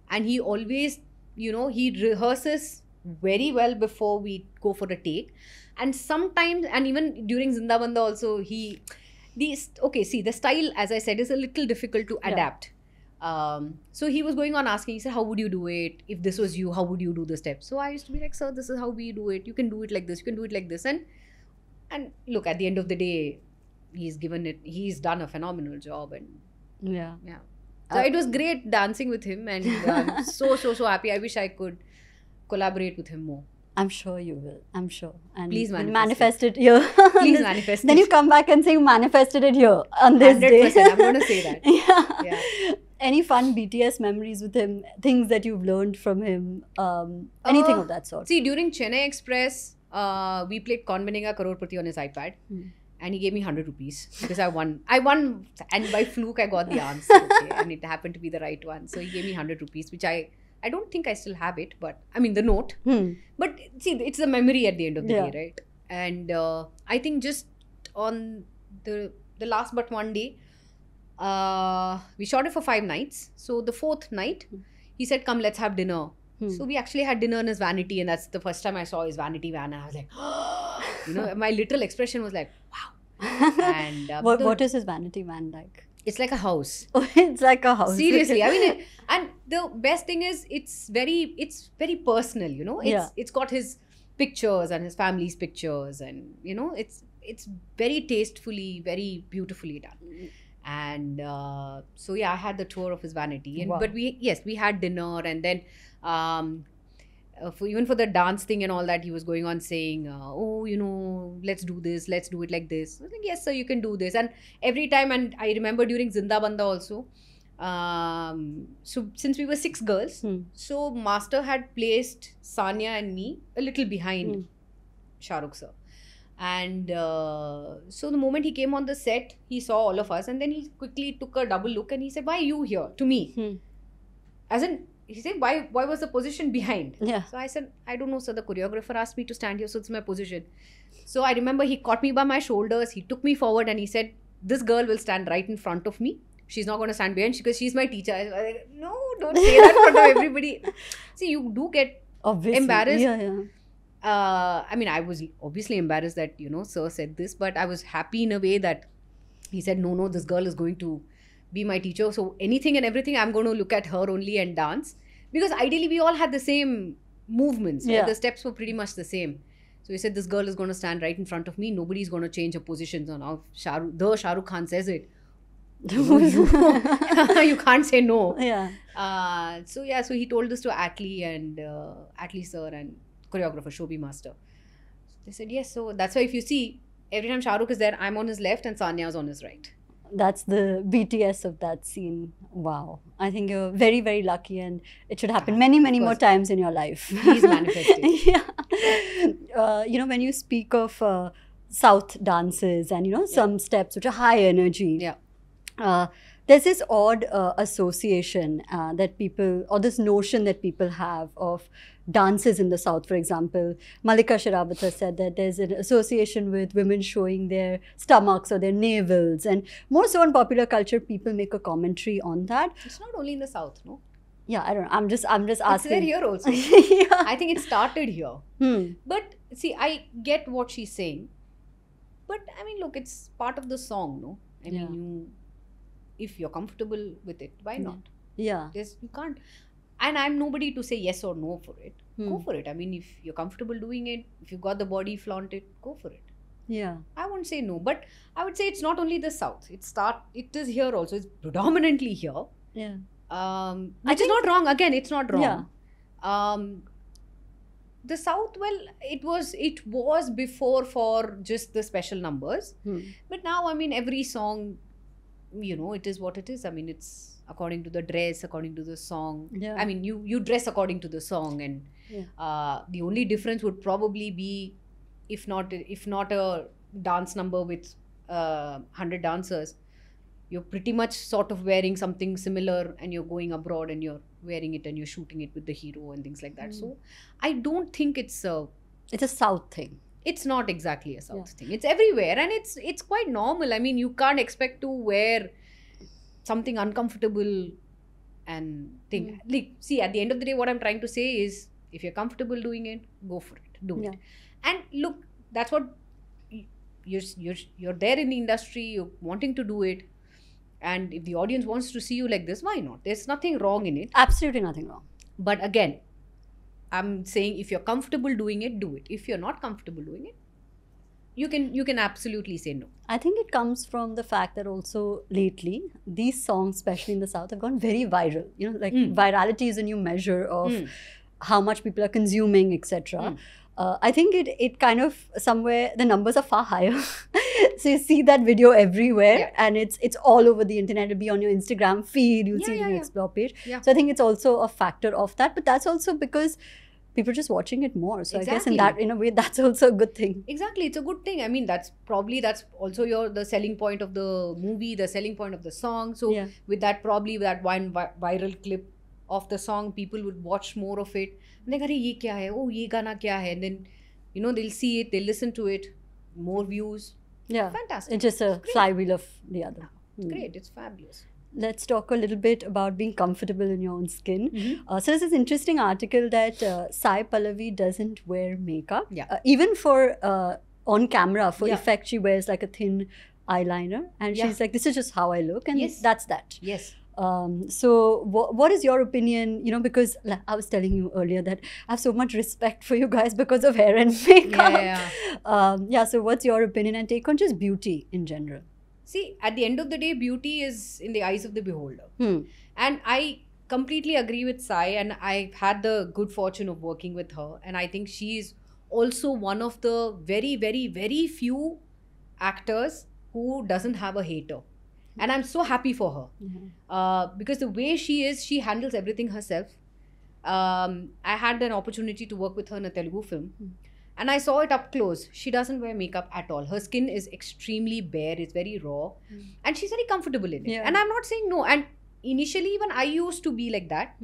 [SPEAKER 1] And he always, you know, he rehearses very well before we go for a take. And sometimes, and even during Zinda Banda also, the style, as I said, is a little difficult to adapt. So he was going on asking, he said, how would you do it? If this was you, how would you do the steps? So I used to be like, sir, this is how we do it. You can do it like this. You can do it like this. And look, at the end of the day, he's done a phenomenal job. And so it was great dancing with him, and I'm so happy. I wish I could collaborate with him more.
[SPEAKER 2] I'm sure you will. I'm sure. And
[SPEAKER 1] please
[SPEAKER 2] manifest it here.
[SPEAKER 1] Please manifest it.
[SPEAKER 2] Then you come back and say you manifested it here on this 100%,
[SPEAKER 1] day. I'm going to say that.
[SPEAKER 2] Any fun BTS memories with him? Things that you've learned from him? Anything of that sort?
[SPEAKER 1] See, during Chennai Express, we played Kaun Banega Crorepati on his iPad. And he gave me 100 rupees because I won, and by fluke I got the answer, and it happened to be the right one. So he gave me 100 rupees, which I don't think I still have it, but I mean the note. But see, it's the memory at the end of the day, right? And I think just on the last but one day, we shot it for 5 nights. So the 4th night, he said, come, let's have dinner. So we actually had dinner in his vanity, and that's the first time I saw his vanity van, and I was like, you know, my literal expression was like, wow. And
[SPEAKER 2] what is his vanity van like?
[SPEAKER 1] It's like a house.
[SPEAKER 2] Oh, it's like a house.
[SPEAKER 1] Seriously, I mean, and the best thing is, it's very personal. You know, it's got his pictures and his family's pictures, and you know, it's very tastefully, very beautifully done. And so I had the tour of his vanity, and but we had dinner, and then even for the dance thing and all that, he was going on saying, oh, you know, let's do this, let's do it like this. I was like, yes sir, you can do this. And every time, and I remember during Zinda Banda also, so since we were 6 girls, so Master had placed Sanya and me a little behind Shah Rukh sir. And so the moment he came on the set, he saw all of us, and then he quickly took a double look and he said, why are you here? To me. As in, he said, why was the position behind?
[SPEAKER 2] Yeah.
[SPEAKER 1] So I said, I don't know, sir. The choreographer asked me to stand here, so it's my position. So I remember he caught me by my shoulders. He took me forward and he said, this girl will stand right in front of me. She's not going to stand behind because she's my teacher. I was like, no, don't say that in front of everybody. See, you do get
[SPEAKER 2] Obviously.
[SPEAKER 1] embarrassed.
[SPEAKER 2] Yeah.
[SPEAKER 1] I mean, I was obviously embarrassed that, sir said this, but I was happy in a way that he said, no, this girl is going to be my teacher. So anything and everything, I'm going to look at her only and dance. Because ideally, we all had the same movements. Right?
[SPEAKER 2] Yeah.
[SPEAKER 1] The steps were pretty much the same. So he said, this girl is going to stand right in front of me. Nobody's going to change her position. So now Shah Rukh Khan says it. You can't say no.
[SPEAKER 2] Yeah.
[SPEAKER 1] So he told this to Atlee and Atlee sir and choreographer Shobhi Master. They said yes. So that's why if you see, every time Shah Rukh is there, I'm on his left and Sanya's on his right.
[SPEAKER 2] That's the BTS of that scene. Wow. I think you're very, very lucky, and it should happen many, many more times in your life.
[SPEAKER 1] He's manifested.
[SPEAKER 2] Yeah. When you speak of South dances and, some steps which are high energy.
[SPEAKER 1] Yeah.
[SPEAKER 2] There's this odd association that people, or this notion that people have of dances in the South. For example, Malika Sherawat has said that there's an association with women showing their stomachs or their navels, and more so in popular culture, people make a commentary on that.
[SPEAKER 1] It's not only in the South, no?
[SPEAKER 2] Yeah, I don't know. I'm just asking.
[SPEAKER 1] It's there here also.
[SPEAKER 2] Yeah.
[SPEAKER 1] I think it started here. But see, I get what she's saying. But I mean, look, it's part of the song, no? I mean, if you're comfortable with it, why not?
[SPEAKER 2] Yeah.
[SPEAKER 1] You can't. And I'm nobody to say yes or no for it. Go for it. I mean, if you're comfortable doing it, if you've got the body, flaunt it, go for it.
[SPEAKER 2] Yeah.
[SPEAKER 1] I won't say no. But I would say it's not only the South. It is here also. It's predominantly here.
[SPEAKER 2] Yeah.
[SPEAKER 1] Which is not wrong. Again, it's not wrong.
[SPEAKER 2] Yeah.
[SPEAKER 1] The South, well, it was before for just the special numbers. But now, I mean, every song, it is what it is. I mean, it's according to the dress, according to the song.
[SPEAKER 2] Yeah.
[SPEAKER 1] I mean, you dress according to the song, and the only difference would probably be if not a dance number with 100 dancers, you're pretty much sort of wearing something similar, and you're going abroad and you're wearing it and you're shooting it with the hero and things like that. So I don't think it's a
[SPEAKER 2] South thing.
[SPEAKER 1] It's not exactly a South thing. It's everywhere, and it's quite normal. I mean, you can't expect to wear something uncomfortable and thing. Like, see, at the end of the day, what I'm trying to say is, if you're comfortable doing it, go for it. Do it. And look, that's what you're there in the industry. You're wanting to do it, and if the audience wants to see you like this, why not? There's nothing wrong in it.
[SPEAKER 2] Absolutely nothing wrong.
[SPEAKER 1] But again, I'm saying if you're comfortable doing it, do it. If you're not comfortable doing it, you can absolutely say no.
[SPEAKER 2] I think it comes from the fact that also lately, these songs, especially in the South, have gone very viral. Virality is a new measure of how much people are consuming, etc. I think it kind of, somewhere, the numbers are far higher. So you see that video everywhere, and it's all over the internet. It'll be on your Instagram feed, you'll see it on your Explore page. Yeah. So I think it's also a factor of that, but that's also because people are just watching it more. So
[SPEAKER 1] exactly.
[SPEAKER 2] I guess in a way, that's also a good thing.
[SPEAKER 1] Exactly, it's a good thing. I mean, that's also the selling point of the movie, the selling point of the song. So with that one viral clip of the song, people would watch more of it. And they go, ye kya hai? Oh, ye gana kya hai? And then, they'll see it, they'll listen to it, more views.
[SPEAKER 2] Yeah.
[SPEAKER 1] Fantastic.
[SPEAKER 2] It's just a flywheel of the other.
[SPEAKER 1] Great, it's fabulous.
[SPEAKER 2] Let's talk a little bit about being comfortable in your own skin. So there's this interesting article that Sai Pallavi doesn't wear makeup.
[SPEAKER 1] Yeah.
[SPEAKER 2] Even for on camera, for effect, she wears like a thin eyeliner. And she's like, this is just how I look. And that's that.
[SPEAKER 1] Yes.
[SPEAKER 2] So what is your opinion? Because I was telling you earlier that I have so much respect for you guys because of hair and makeup. So what's your opinion and take on just beauty in general?
[SPEAKER 1] See, at the end of the day, beauty is in the eyes of the beholder. And I completely agree with Sai, and I've had the good fortune of working with her. And I think she's also one of the very, very, very few actors who doesn't have a hater. And I'm so happy for her. Because the way she is, she handles everything herself. I had an opportunity to work with her in a Telugu film. And I saw it up close. She doesn't wear makeup at all. Her skin is extremely bare. It's very raw. And she's very comfortable in it. And I'm not saying no. And initially even I used to be like that.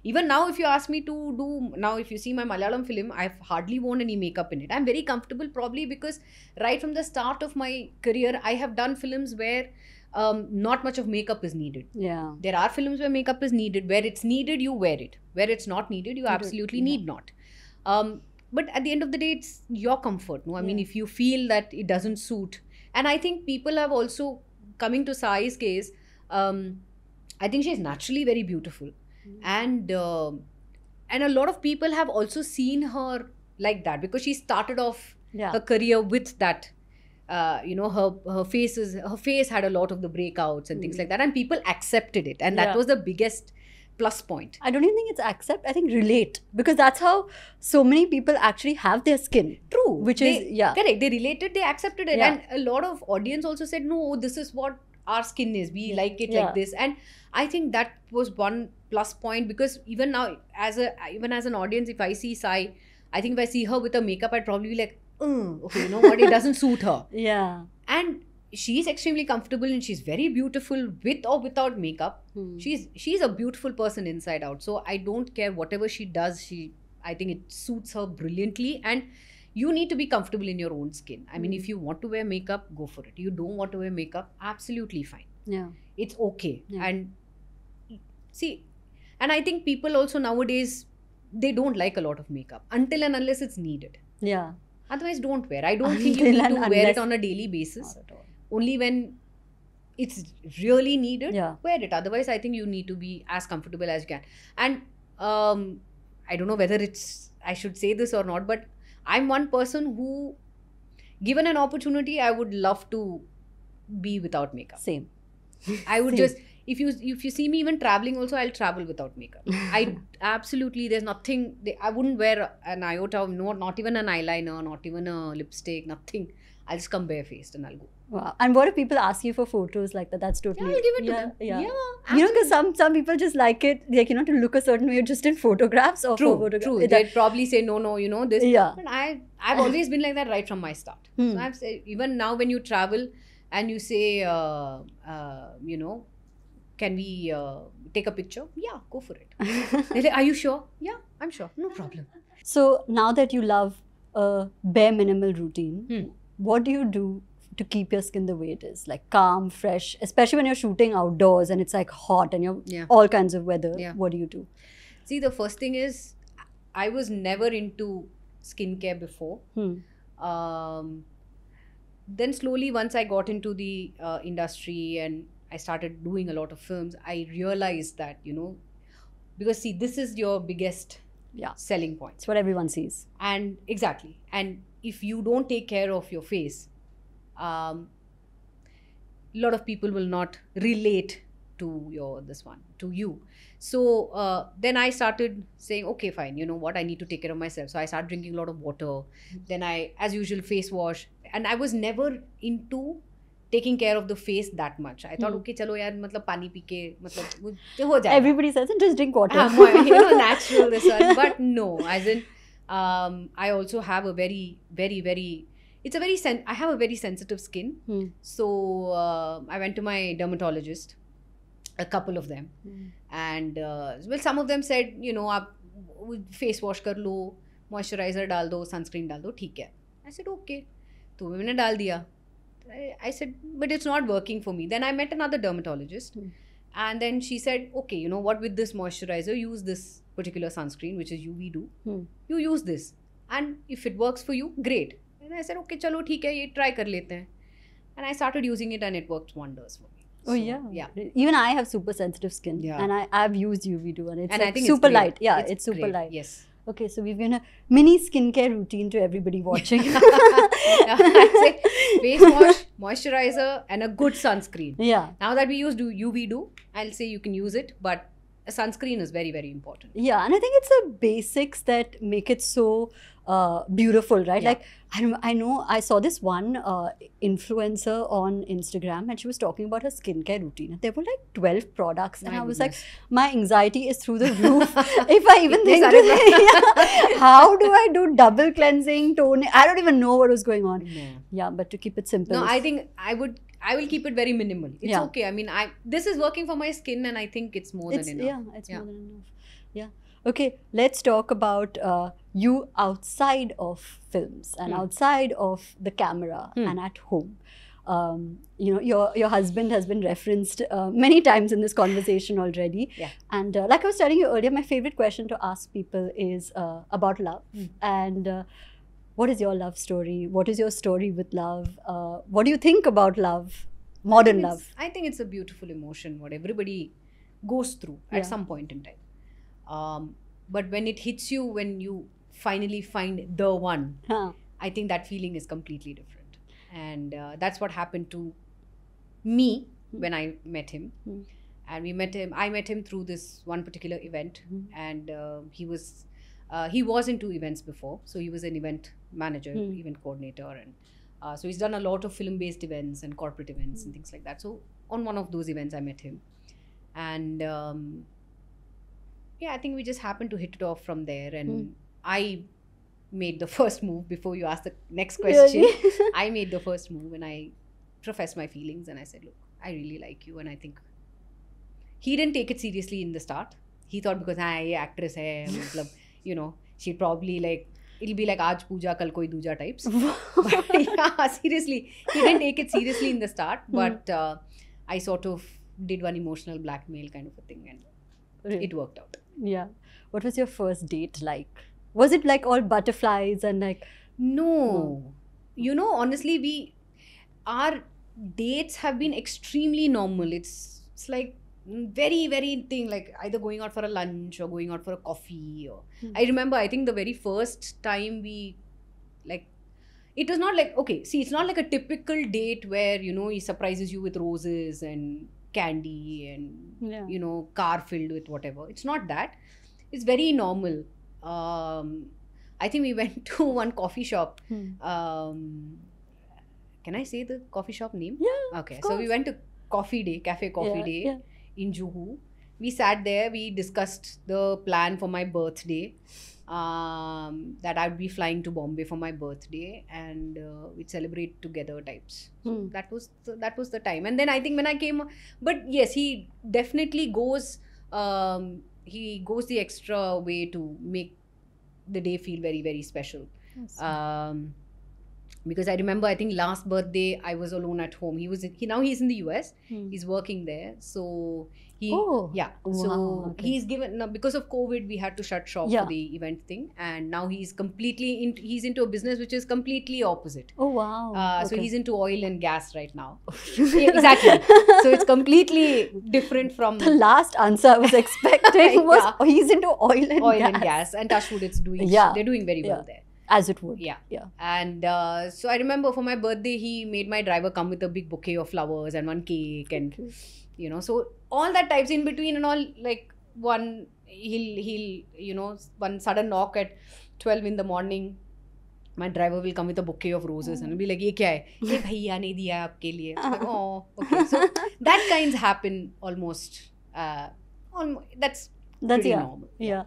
[SPEAKER 1] Even now, if you ask me to do, now if you see my Malayalam film, I've hardly worn any makeup in it. I'm very comfortable, probably because right from the start of my career, I have done films where not much of makeup is needed.
[SPEAKER 2] Yeah.
[SPEAKER 1] There are films where makeup is needed. Where it's needed, you wear it. Where it's not needed, you absolutely need not. But at the end of the day, it's your comfort. No, I mean, if you feel that it doesn't suit, and I think people have also, coming to Sai's case, I think she's naturally very beautiful, and a lot of people have also seen her like that because she started off her career with that. Her face had a lot of the breakouts and things like that, and people accepted it, and that was the biggest plus point.
[SPEAKER 2] I don't even think it's accept. I think relate, because that's how so many people actually have their skin.
[SPEAKER 1] True,
[SPEAKER 2] which is
[SPEAKER 1] correct. They related, they accepted it, and a lot of audience also said, "No, this is what our skin is. We like it like this." And I think that was one plus point, because even now, even as an audience, if I see Sai, I think if I see her with her makeup, I'd probably be like, okay, you know what? It doesn't suit her.
[SPEAKER 2] Yeah,
[SPEAKER 1] and she's extremely comfortable and she's very beautiful with or without makeup. She's a beautiful person inside out. So I don't care whatever she does. I think it suits her brilliantly, and you need to be comfortable in your own skin. I mean, if you want to wear makeup, go for it. You don't want to wear makeup, absolutely fine.
[SPEAKER 2] Yeah,
[SPEAKER 1] it's okay. And see, and I think people also nowadays, they don't like a lot of makeup until and unless it's needed.
[SPEAKER 2] Yeah.
[SPEAKER 1] Otherwise, don't wear. I don't think you need to wear it on a daily basis.
[SPEAKER 2] Not at all.
[SPEAKER 1] Only when it's really needed, wear it. Otherwise, I think you need to be as comfortable as you can. And I don't know whether I should say this or not, but I'm one person who, given an opportunity, I would love to be without makeup.
[SPEAKER 2] Same.
[SPEAKER 1] I would just, if you see me even traveling also, I'll travel without makeup. I absolutely, there's nothing, I wouldn't wear an iota of, not even an eyeliner, not even a lipstick, nothing. I'll just come barefaced and I'll go.
[SPEAKER 2] Wow. And what if people ask you for photos like that? That's totally...
[SPEAKER 1] Yeah, I'll give it to them. Yeah,
[SPEAKER 2] you know, because some people just like it, like, you know, to look a certain way just in photographs or for photographs.
[SPEAKER 1] True. They'd probably say, no, you know, this.
[SPEAKER 2] Yeah.
[SPEAKER 1] But I've always been like that right from my start. So I've said, even now when you travel and you say, you know, can we take a picture? Yeah, go for it. They're like, are you sure? Yeah, I'm sure. No problem.
[SPEAKER 2] So now that you love a bare minimal routine, what do you do to keep your skin the way it is? Like calm, fresh, especially when you're shooting outdoors and it's like hot and you're all kinds of weather. Yeah. What do you do?
[SPEAKER 1] See, the first thing is, I was never into skincare before. Then slowly, once I got into the industry and I started doing a lot of films, I realized that, you know, because see, this is your biggest selling point.
[SPEAKER 2] It's what everyone sees.
[SPEAKER 1] And exactly. And if you don't take care of your face, a lot of people will not relate to you. So then I started saying, okay, fine, you know what, I need to take care of myself. So I started drinking a lot of water. Then I, as usual, face wash. And I was never into taking care of the face that much. I thought, okay, chalo yaar, matlab pani pi ke, matlab ho jayega.
[SPEAKER 2] Everybody says it, just drink water.
[SPEAKER 1] You know, natural this one. But no, as in, I also have a very, very, very, I have a very sensitive skin. So I went to my dermatologist, a couple of them. And well, some of them said, you know, aap face wash kar lo, moisturizer dal do, sunscreen dal do, theek hai. I said, okay. So maine dal diya. I said, but it's not working for me. Then I met another dermatologist. And then she said, okay, you know what, with this moisturizer, use this particular sunscreen, which is UV Do. You use this. And if it works for you, great. And I said, okay, chalo, theek hai, ye try kar lete hain. And I started using it and it worked wonders for me.
[SPEAKER 2] Oh, yeah. Even I have super sensitive skin.
[SPEAKER 1] Yeah.
[SPEAKER 2] And I've used UV Do and it's
[SPEAKER 1] and
[SPEAKER 2] like
[SPEAKER 1] I think
[SPEAKER 2] super
[SPEAKER 1] it's
[SPEAKER 2] light. Yeah, it's super
[SPEAKER 1] great.
[SPEAKER 2] light.
[SPEAKER 1] Yes.
[SPEAKER 2] Okay, so we've given a mini skincare routine to everybody watching.
[SPEAKER 1] I'd say face wash, moisturizer, and a good sunscreen.
[SPEAKER 2] Yeah.
[SPEAKER 1] Now that we use UV Do, I'll say you can use it, but a sunscreen is very, very important.
[SPEAKER 2] Yeah, and I think it's the basics that make it so beautiful, right?
[SPEAKER 1] Yeah.
[SPEAKER 2] Like, I know I saw this one influencer on Instagram and she was talking about her skincare routine. And there were like 12 products. And I was like, my anxiety is through the roof. If I even think to how do I do double cleansing, toning? I don't even know what was going on. Yeah, but to keep it simple.
[SPEAKER 1] No, I think I I will keep it very minimal. It's
[SPEAKER 2] Yeah.
[SPEAKER 1] okay. I mean, this is working for my skin, and I think it's more than enough.
[SPEAKER 2] Yeah, it's more than enough. Yeah. Okay, let's talk about you outside of films and outside of the camera and at home. You know, your husband has been referenced many times in this conversation already.
[SPEAKER 1] Yeah.
[SPEAKER 2] And like I was telling you earlier, my favorite question to ask people is about love. And what is your love story? What is your story with love? What do you think about love? Modern love.
[SPEAKER 1] I think it's a beautiful emotion, what everybody goes through at some point in time. But when it hits you, when you finally find the one, I think that feeling is completely different. And that's what happened to me when I met him. And I met him through this one particular event. And he was into events before. So he was an event manager, event coordinator. And so he's done a lot of film-based events and corporate events and things like that. So on one of those events, I met him. And I think we just happened to hit it off from there. And I made the first move before you ask the next question.
[SPEAKER 2] Really?
[SPEAKER 1] I made the first move and I professed my feelings and I said, look, I really like you. And I think he didn't take it seriously in the start. He thought because ye actress hai, matlab, you know, she'd probably like, it'll be like aaj pooja kal koi dooja types. But yeah, seriously, he didn't take it seriously in the start. But I sort of did one emotional blackmail kind of a thing and it worked out.
[SPEAKER 2] Yeah. What was your first date like? Was it like all butterflies and like...
[SPEAKER 1] No. You know, honestly, our dates have been extremely normal. It's like very, very thing, like either going out for a lunch or going out for a coffee. Or I remember, I think the very first time we, like, it was not like, okay, see, it's not like a typical date where, you know, he surprises you with roses and candy and, you know, car filled with whatever. It's not that. It's very normal. I think we went to one coffee shop. Can I say the coffee shop name?
[SPEAKER 2] Yeah.
[SPEAKER 1] Okay. So we went to Cafe Coffee Day in Juhu. We sat there. We discussed the plan for my birthday. That I'd be flying to Bombay for my birthday, and we'd celebrate together types. So that was the time. And then I think when I came, but yes, he definitely goes. He goes the extra way to make the day feel very, very special. Because I remember, I think last birthday I was alone at home. He's in the US. He's working there, so he's given, now because of COVID we had to shut shop for the event thing, and now he's completely he's into a business which is completely opposite.
[SPEAKER 2] Oh wow.
[SPEAKER 1] So he's into oil and gas right now. Yeah, exactly. So it's completely different from
[SPEAKER 2] the last answer I was expecting was he's into oil and gas.
[SPEAKER 1] And Touchwood, it's doing they're doing very well there.
[SPEAKER 2] As it would.
[SPEAKER 1] Yeah. And so I remember for my birthday, he made my driver come with a big bouquet of flowers and one cake and, you know, so all that types in between and all, like he'll, you know, one sudden knock at 12 in the morning, my driver will come with a bouquet of roses and he'll be like, ye kya hai? Ye bhaiya ne diya aapke liye. Like, oh, okay. So that kinds happen almost, that's normal.
[SPEAKER 2] Yeah.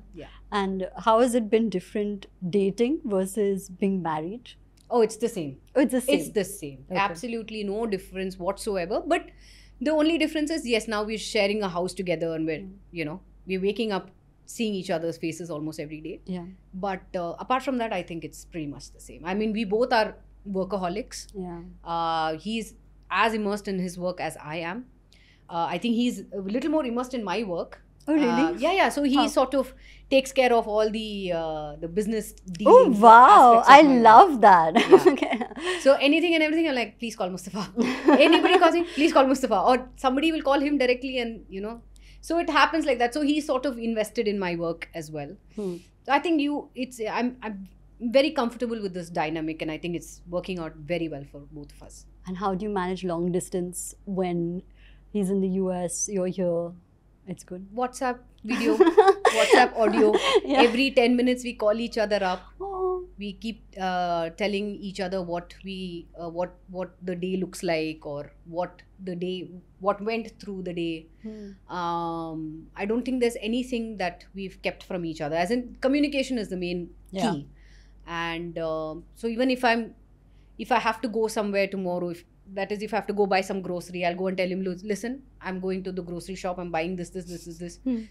[SPEAKER 2] And how has it been different dating versus being married?
[SPEAKER 1] Oh, it's the same.
[SPEAKER 2] Oh, it's the same.
[SPEAKER 1] It's the same. Okay. Absolutely no difference whatsoever. But the only difference is, yes, now we're sharing a house together and we're, you know, we're waking up seeing each other's faces almost every day.
[SPEAKER 2] Yeah.
[SPEAKER 1] But apart from that, I think it's pretty much the same. I mean, we both are workaholics.
[SPEAKER 2] Yeah.
[SPEAKER 1] He's as immersed in his work as I am. I think he's a little more immersed in my work.
[SPEAKER 2] Oh, really?
[SPEAKER 1] Yeah. So he sort of takes care of all the business dealings.
[SPEAKER 2] Oh, wow. I love that.
[SPEAKER 1] Yeah. Okay. So anything and everything, I'm like, please call Mustafa. Anybody calls him, please call Mustafa. Or somebody will call him directly and, you know. So it happens like that. So he's sort of invested in my work as well. So I think I'm very comfortable with this dynamic, and I think it's working out very well for both of us.
[SPEAKER 2] And how do you manage long distance when he's in the US, you're here? It's good.
[SPEAKER 1] WhatsApp video, WhatsApp audio. Yeah. Every 10 minutes we call each other up.
[SPEAKER 2] Oh.
[SPEAKER 1] We keep telling each other what the day looks like, or what went through the day. I don't think there's anything that we've kept from each other. As in, communication is the main key. And so even if I have to go somewhere tomorrow, if That is, if I have to go buy some grocery, I'll go and tell him, listen, I'm going to the grocery shop, I'm buying this.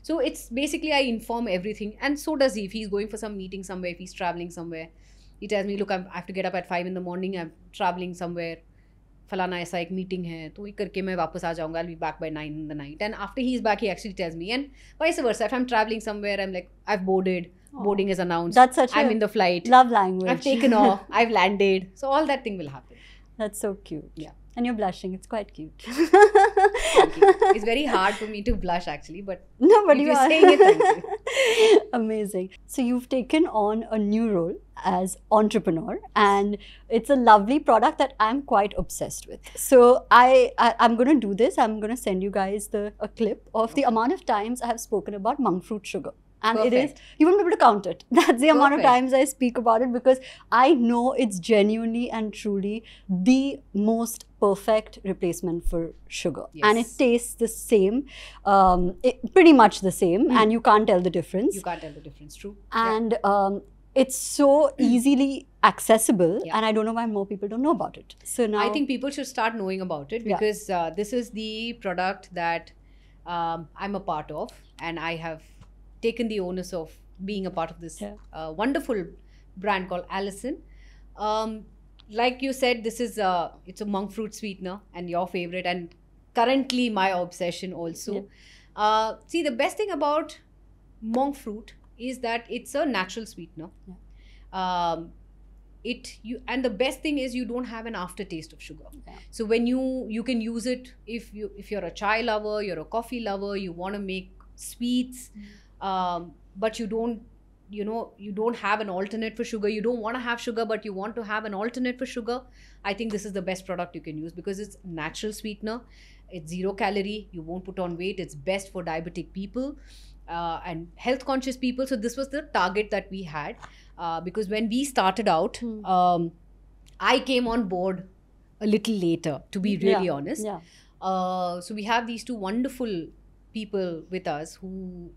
[SPEAKER 1] So it's basically, I inform everything. And so does he. If he's going for some meeting somewhere, if he's traveling somewhere, he tells me, look, I have to get up at 5 in the morning, I'm traveling somewhere, फलाना ऐसा एक meeting है, तो ये करके मैं वापस आ जाऊंगा, I'll be back by 9 in the night. And after he's back, he actually tells me. And vice versa, if I'm traveling somewhere, I'm like, I've boarded, boarding is announced,
[SPEAKER 2] That's such
[SPEAKER 1] I'm in the flight,
[SPEAKER 2] love language.
[SPEAKER 1] I've taken off, I've landed. So all that thing will happen.
[SPEAKER 2] That's so cute.
[SPEAKER 1] Yeah.
[SPEAKER 2] And you're blushing. It's quite cute.
[SPEAKER 1] Thank you. It's very hard for me to blush actually, but
[SPEAKER 2] No, but
[SPEAKER 1] if
[SPEAKER 2] you
[SPEAKER 1] you're
[SPEAKER 2] are.
[SPEAKER 1] saying it, thank you.
[SPEAKER 2] Amazing. So you've taken on a new role as entrepreneur, and it's a lovely product that I'm quite obsessed with. So I'm going to do this. I'm going to send you guys a clip of the amount of times I have spoken about monk fruit sugar. And it is, you won't be able to count it. That's the amount of times I speak about it, because I know it's genuinely and truly the most perfect replacement for sugar.
[SPEAKER 1] Yes.
[SPEAKER 2] And it tastes the same, pretty much the same, and you can't tell the difference.
[SPEAKER 1] You can't tell the difference, true.
[SPEAKER 2] And it's so easily accessible,
[SPEAKER 1] Yeah.
[SPEAKER 2] and I don't know why more people don't know about it. So now
[SPEAKER 1] I think people should start knowing about it, because this is the product that I'm a part of, and I have taken the onus of being a part of this wonderful brand called Allison. Like you said, this is it's a monk fruit sweetener, and your favorite, and currently my obsession also. See, the best thing about monk fruit is that it's a natural sweetener. And the best thing is you don't have an aftertaste of sugar. So when you can use it if you're a chai lover, you're a coffee lover, you want to make sweets, but you don't have an alternate for sugar, you don't want to have sugar but you want to have an alternate for sugar, I think this is the best product you can use, because it's natural sweetener, it's 0 calorie, you won't put on weight, it's best for diabetic people and health conscious people. So this was the target that we had, because when we started out, I came on board a little later, to be really honest. So we have these two wonderful people with us who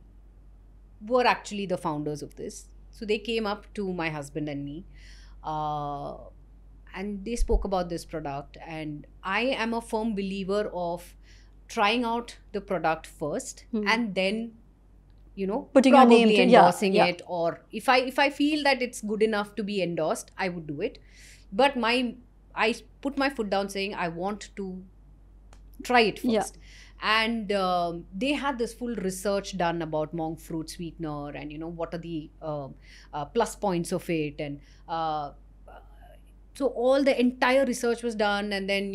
[SPEAKER 1] were actually the founders of this. So they came up to my husband and me, and they spoke about this product. And I am a firm believer of trying out the product first, and then
[SPEAKER 2] putting your name
[SPEAKER 1] probably
[SPEAKER 2] to
[SPEAKER 1] endorsing it, or if I feel that it's good enough to be endorsed, I would do it. But I put my foot down saying I want to try it first. And they had this full research done about monk fruit sweetener, and what are the plus points of it, and so all the entire research was done. And then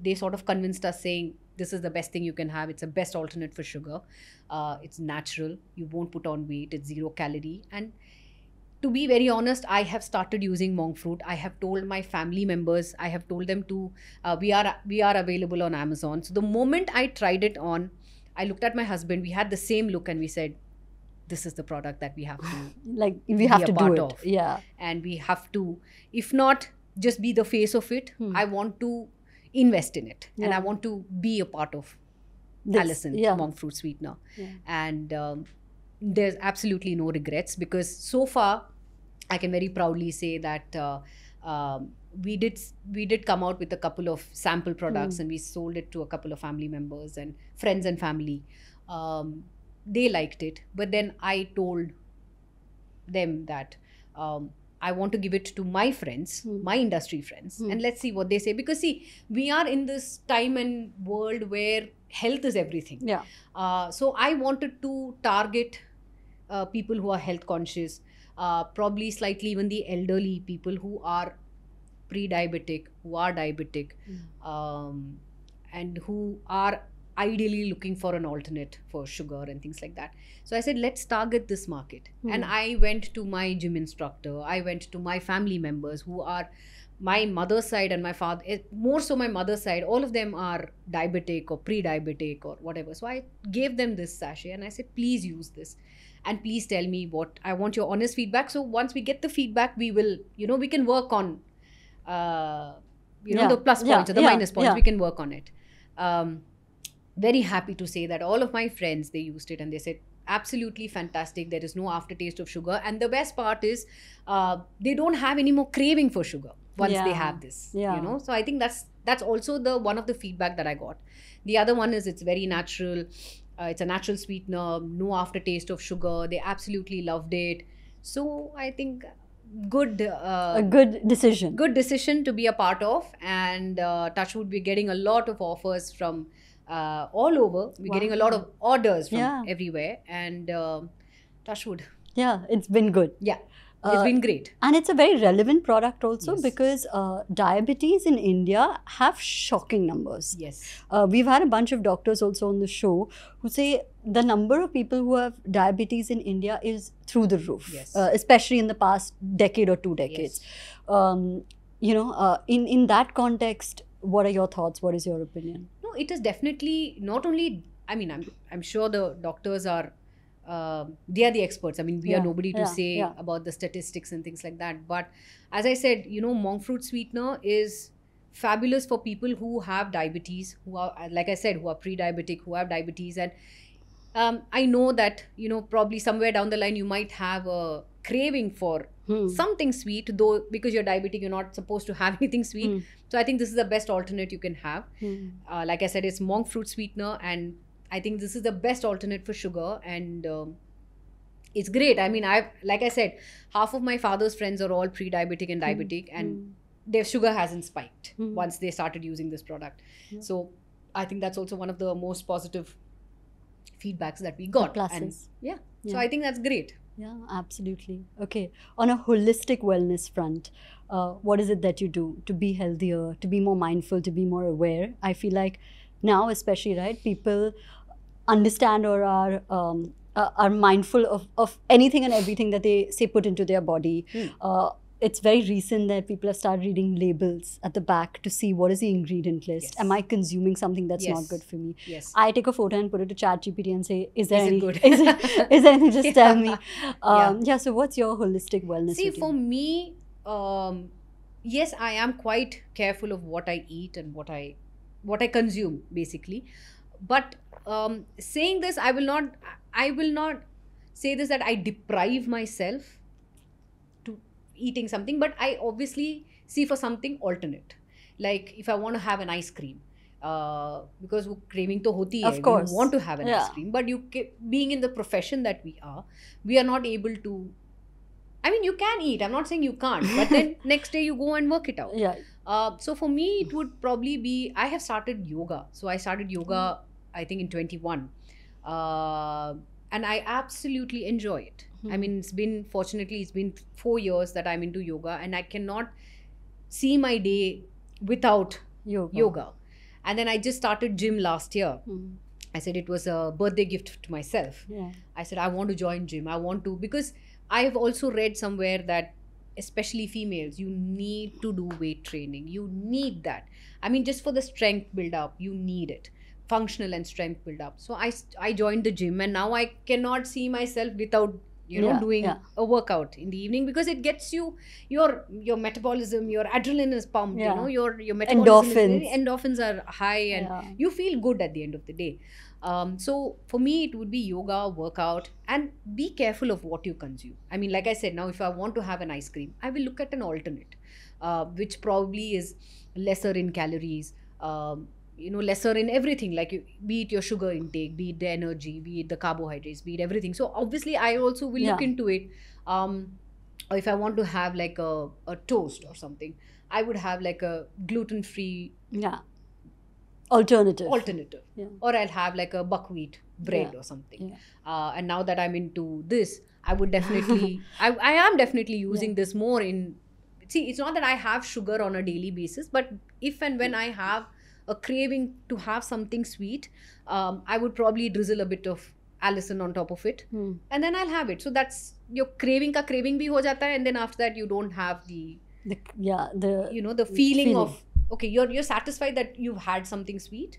[SPEAKER 1] they sort of convinced us, saying this is the best thing you can have, it's the best alternate for sugar, it's natural, you won't put on weight, it's 0 calorie. And to be very honest, I have started using monk fruit. I have told my family members, I have told them to, we are available on Amazon. So the moment I tried it on, I looked at my husband, we had the same look, and we said, this is the product that we have to
[SPEAKER 2] we have to do it.
[SPEAKER 1] Of. And we have to, if not just be the face of it, I want to invest in it, and I want to be a part of Allison's monk fruit sweetener. And there's absolutely no regrets, because so far I can very proudly say that we did come out with a couple of sample products, and we sold it to a couple of family members and friends and family. They liked it, but then I told them that I want to give it to my friends, my industry friends, and let's see what they say. Because see, we are in this time and world where health is everything. So I wanted to target people who are health conscious, probably slightly even the elderly people who are pre-diabetic, who are diabetic, and who are ideally looking for an alternate for sugar and things like that. So I said, let's target this market. And I went to my gym instructor, I went to my family members who are my mother's side and my father, more so my mother's side, all of them are diabetic or pre-diabetic or whatever. So I gave them this sachet and I said, please use this. And please tell me what, I want your honest feedback. So once we get the feedback, we will, we can work on, the plus points or the minus points, we can work on it. Very happy to say that all of my friends, they used it and they said, absolutely fantastic. There is no aftertaste of sugar. And the best part is they don't have any more craving for sugar once they have this, So I think that's that's also the one of the feedback that I got. The other one is it's very natural. It's a natural sweetener, no aftertaste of sugar. They absolutely loved it. So I think good
[SPEAKER 2] A good decision.
[SPEAKER 1] good decision to be a part of. And Touchwood, we're getting a lot of offers from all over. We're getting a lot of orders from
[SPEAKER 2] Yeah.
[SPEAKER 1] everywhere. And Touchwood,
[SPEAKER 2] Yeah, it's been good.
[SPEAKER 1] yeah, it's been great.
[SPEAKER 2] And it's a very relevant product also
[SPEAKER 1] Yes.
[SPEAKER 2] because diabetes in India have shocking numbers.
[SPEAKER 1] Yes.
[SPEAKER 2] We've had a bunch of doctors also on the show who say the number of people who have diabetes in India is through the roof,
[SPEAKER 1] Yes.
[SPEAKER 2] especially in the past decade or 2 decades. In that context, what are your thoughts? What is your opinion?
[SPEAKER 1] No, it is definitely not only. I mean, I'm sure the doctors are. They are the experts. I mean, we are
[SPEAKER 2] Yeah,
[SPEAKER 1] nobody to
[SPEAKER 2] yeah,
[SPEAKER 1] say
[SPEAKER 2] yeah.
[SPEAKER 1] about the statistics and things like that. But as I said, monk fruit sweetener is fabulous for people who have diabetes, who are, like I said, who are pre-diabetic, who have diabetes. And I know that, probably somewhere down the line, you might have a craving for something sweet, though because you're diabetic, you're not supposed to have anything sweet. So I think this is the best alternate you can have. Like I said, it's monk fruit sweetener, and I think this is the best alternate for sugar, and it's great. I mean, like I said, half of my father's friends are all pre-diabetic and diabetic, and their sugar hasn't spiked once they started using this product. So I think that's also one of the most positive feedbacks that we got.
[SPEAKER 2] pluses.
[SPEAKER 1] And yeah, so
[SPEAKER 2] Yeah.
[SPEAKER 1] I think that's great.
[SPEAKER 2] Yeah, absolutely. Okay. On a holistic wellness front, what is it that you do to be healthier, to be more mindful, to be more aware? I feel like now, especially, right, people understand or are mindful of anything and everything that they say put into their body. It's very recent that people have started reading labels at the back to see what is the ingredient list.
[SPEAKER 1] Yes.
[SPEAKER 2] Am I consuming something that's not
[SPEAKER 1] Yes.
[SPEAKER 2] good for me?
[SPEAKER 1] Yes.
[SPEAKER 2] I take a photo and put it to ChatGPT and say, is there
[SPEAKER 1] Is it
[SPEAKER 2] any
[SPEAKER 1] good?
[SPEAKER 2] is there anything? Just tell me.
[SPEAKER 1] Yeah.
[SPEAKER 2] Yeah. So what's your holistic wellness
[SPEAKER 1] See,
[SPEAKER 2] routine?
[SPEAKER 1] for me, yes, I am quite careful of what I eat and what I consume, basically. But saying this, I will not say this that I deprive myself to eating something, but I obviously see for something alternate. Like if I want to have an ice cream, because वो craving तो होती है,
[SPEAKER 2] Of course.
[SPEAKER 1] we want to have an ice
[SPEAKER 2] Yeah.
[SPEAKER 1] cream, but being in the profession that we are not able to. I mean, you can eat. I'm not saying you can't, but then next day you go and work it out.
[SPEAKER 2] Yeah.
[SPEAKER 1] So for me, it would probably be, I have started yoga. So I started yoga, I think in 21. And I absolutely enjoy it. I mean, fortunately, it's been 4 years that I'm into yoga, and I cannot see my day without yoga. And then I just started gym last year. I said it was a birthday gift to myself.
[SPEAKER 2] Yeah.
[SPEAKER 1] I said, I want to join gym. I want to, because I have also read somewhere that especially females, you need to do weight training. You need that. I mean, just for the strength build up, you need it. Functional and strength build up. So I joined the gym, and now I cannot see myself without doing a workout in the evening, because it gets you your metabolism, your adrenaline is pumped.
[SPEAKER 2] Yeah.
[SPEAKER 1] Your metabolism
[SPEAKER 2] Endorphins.
[SPEAKER 1] endorphins are high, and you feel good at the end of the day. So for me, it would be yoga, workout, and be careful of what you consume. I mean, like I said, now if I want to have an ice cream, I will look at an alternate, which probably is lesser in calories, lesser in everything, like be it your sugar intake, be it the energy, be it the carbohydrates, be it everything. So obviously, I also will look into it. Or if I want to have like a toast or something, I would have like a gluten-free alternative.
[SPEAKER 2] Yeah.
[SPEAKER 1] Or I'll have like a buckwheat bread or something. And now that I'm into this, I would definitely I am definitely using this more in. See, it's not that I have sugar on a daily basis, but if and when I have a craving to have something sweet, I would probably drizzle a bit of Allison on top of it, and then I'll have it. So that's your craving ka craving bhi ho jata hai, and then after that you don't have the feeling of, okay, you're satisfied that you've had something sweet,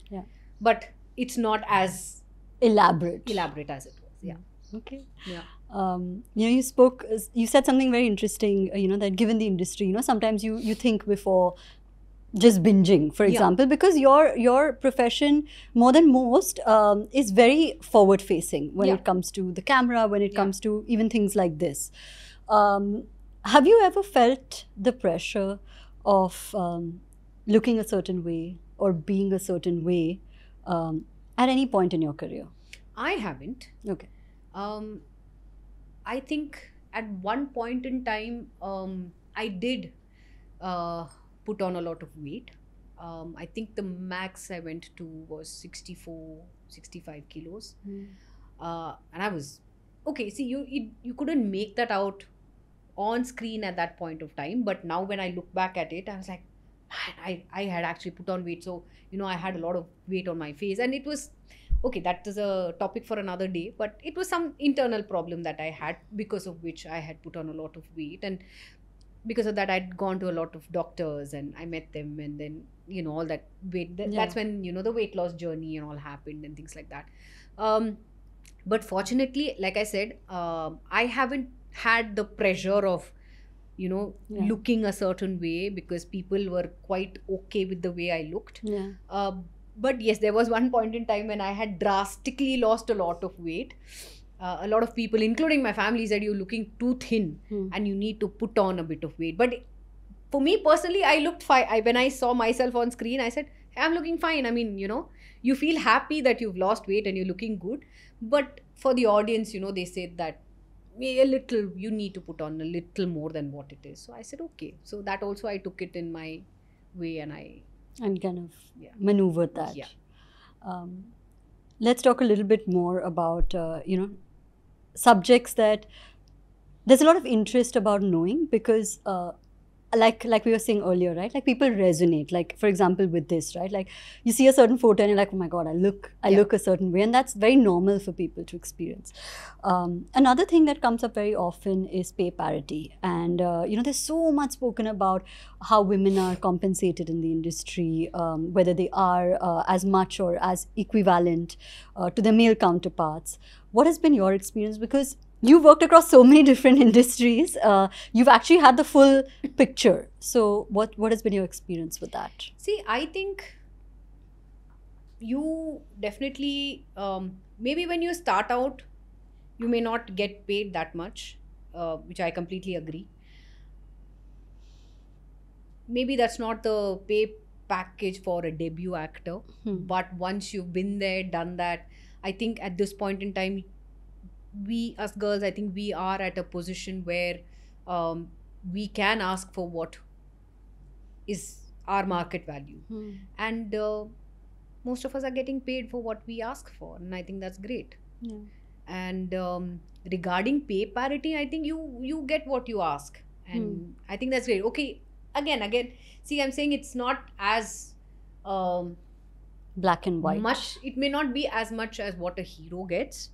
[SPEAKER 1] but it's not as
[SPEAKER 2] elaborate
[SPEAKER 1] as it was. Yeah.
[SPEAKER 2] Okay.
[SPEAKER 1] Yeah.
[SPEAKER 2] You said something very interesting, that given the industry, sometimes you think before just binging, for example, because your profession, more than most, is very forward facing when it comes to the camera, when it comes to even things like this. Have you ever felt the pressure of looking a certain way or being a certain way at any point in your career?
[SPEAKER 1] I haven't.
[SPEAKER 2] Okay.
[SPEAKER 1] I think at one point in time, I did put on a lot of weight. I think the max I went to was 64, 65 kilos. And I was okay. See, you couldn't make that out on screen at that point of time. But now when I look back at it, I was like, man, I had actually put on weight. So, I had a lot of weight on my face. And it was okay, that is a topic for another day. But it was some internal problem that I had, because of which I had put on a lot of weight. And because of that, I'd gone to a lot of doctors and I met them. And then, all that weight, that's when, the weight loss journey and all happened and things like that. But fortunately, like I said, I haven't had the pressure of, looking a certain way, because people were quite okay with the way I looked.
[SPEAKER 2] Yeah.
[SPEAKER 1] But yes, there was one point in time when I had drastically lost a lot of weight. A lot of people, including my family, said you're looking too thin and you need to put on a bit of weight. But for me personally, I looked fine. When I saw myself on screen, I said, hey, I'm looking fine. I mean, you feel happy that you've lost weight and you're looking good. But for the audience, they said that you need to put on a little more than what it is. So I said, okay. So that also I took it in my way
[SPEAKER 2] and kind of maneuvered that.
[SPEAKER 1] Yeah.
[SPEAKER 2] Let's talk a little bit more about, subjects that there's a lot of interest about knowing, because like we were saying earlier, right? Like people resonate. Like, for example, with this, right? Like you see a certain photo and you're like, oh my God, I look a certain way. And that's very normal for people to experience. Another thing that comes up very often is pay parity. And, there's so much spoken about how women are compensated in the industry, whether they are as much or as equivalent to their male counterparts. What has been your experience? Because you've worked across so many different industries. You've actually had the full picture. So what has been your experience with that?
[SPEAKER 1] See, I think you definitely, maybe when you start out, you may not get paid that much, which I completely agree. Maybe that's not the pay package for a debut actor. But once you've been there, done that, I think at this point in time, we as girls, I think we are at a position where we can ask for what is our market value. And most of us are getting paid for what we ask for. And I think that's great.
[SPEAKER 2] Yeah.
[SPEAKER 1] And regarding pay parity, I think you get what you ask. And I think that's great. Okay, again, see, I'm saying it's not as
[SPEAKER 2] black and white.
[SPEAKER 1] It may not be as much as what a hero gets.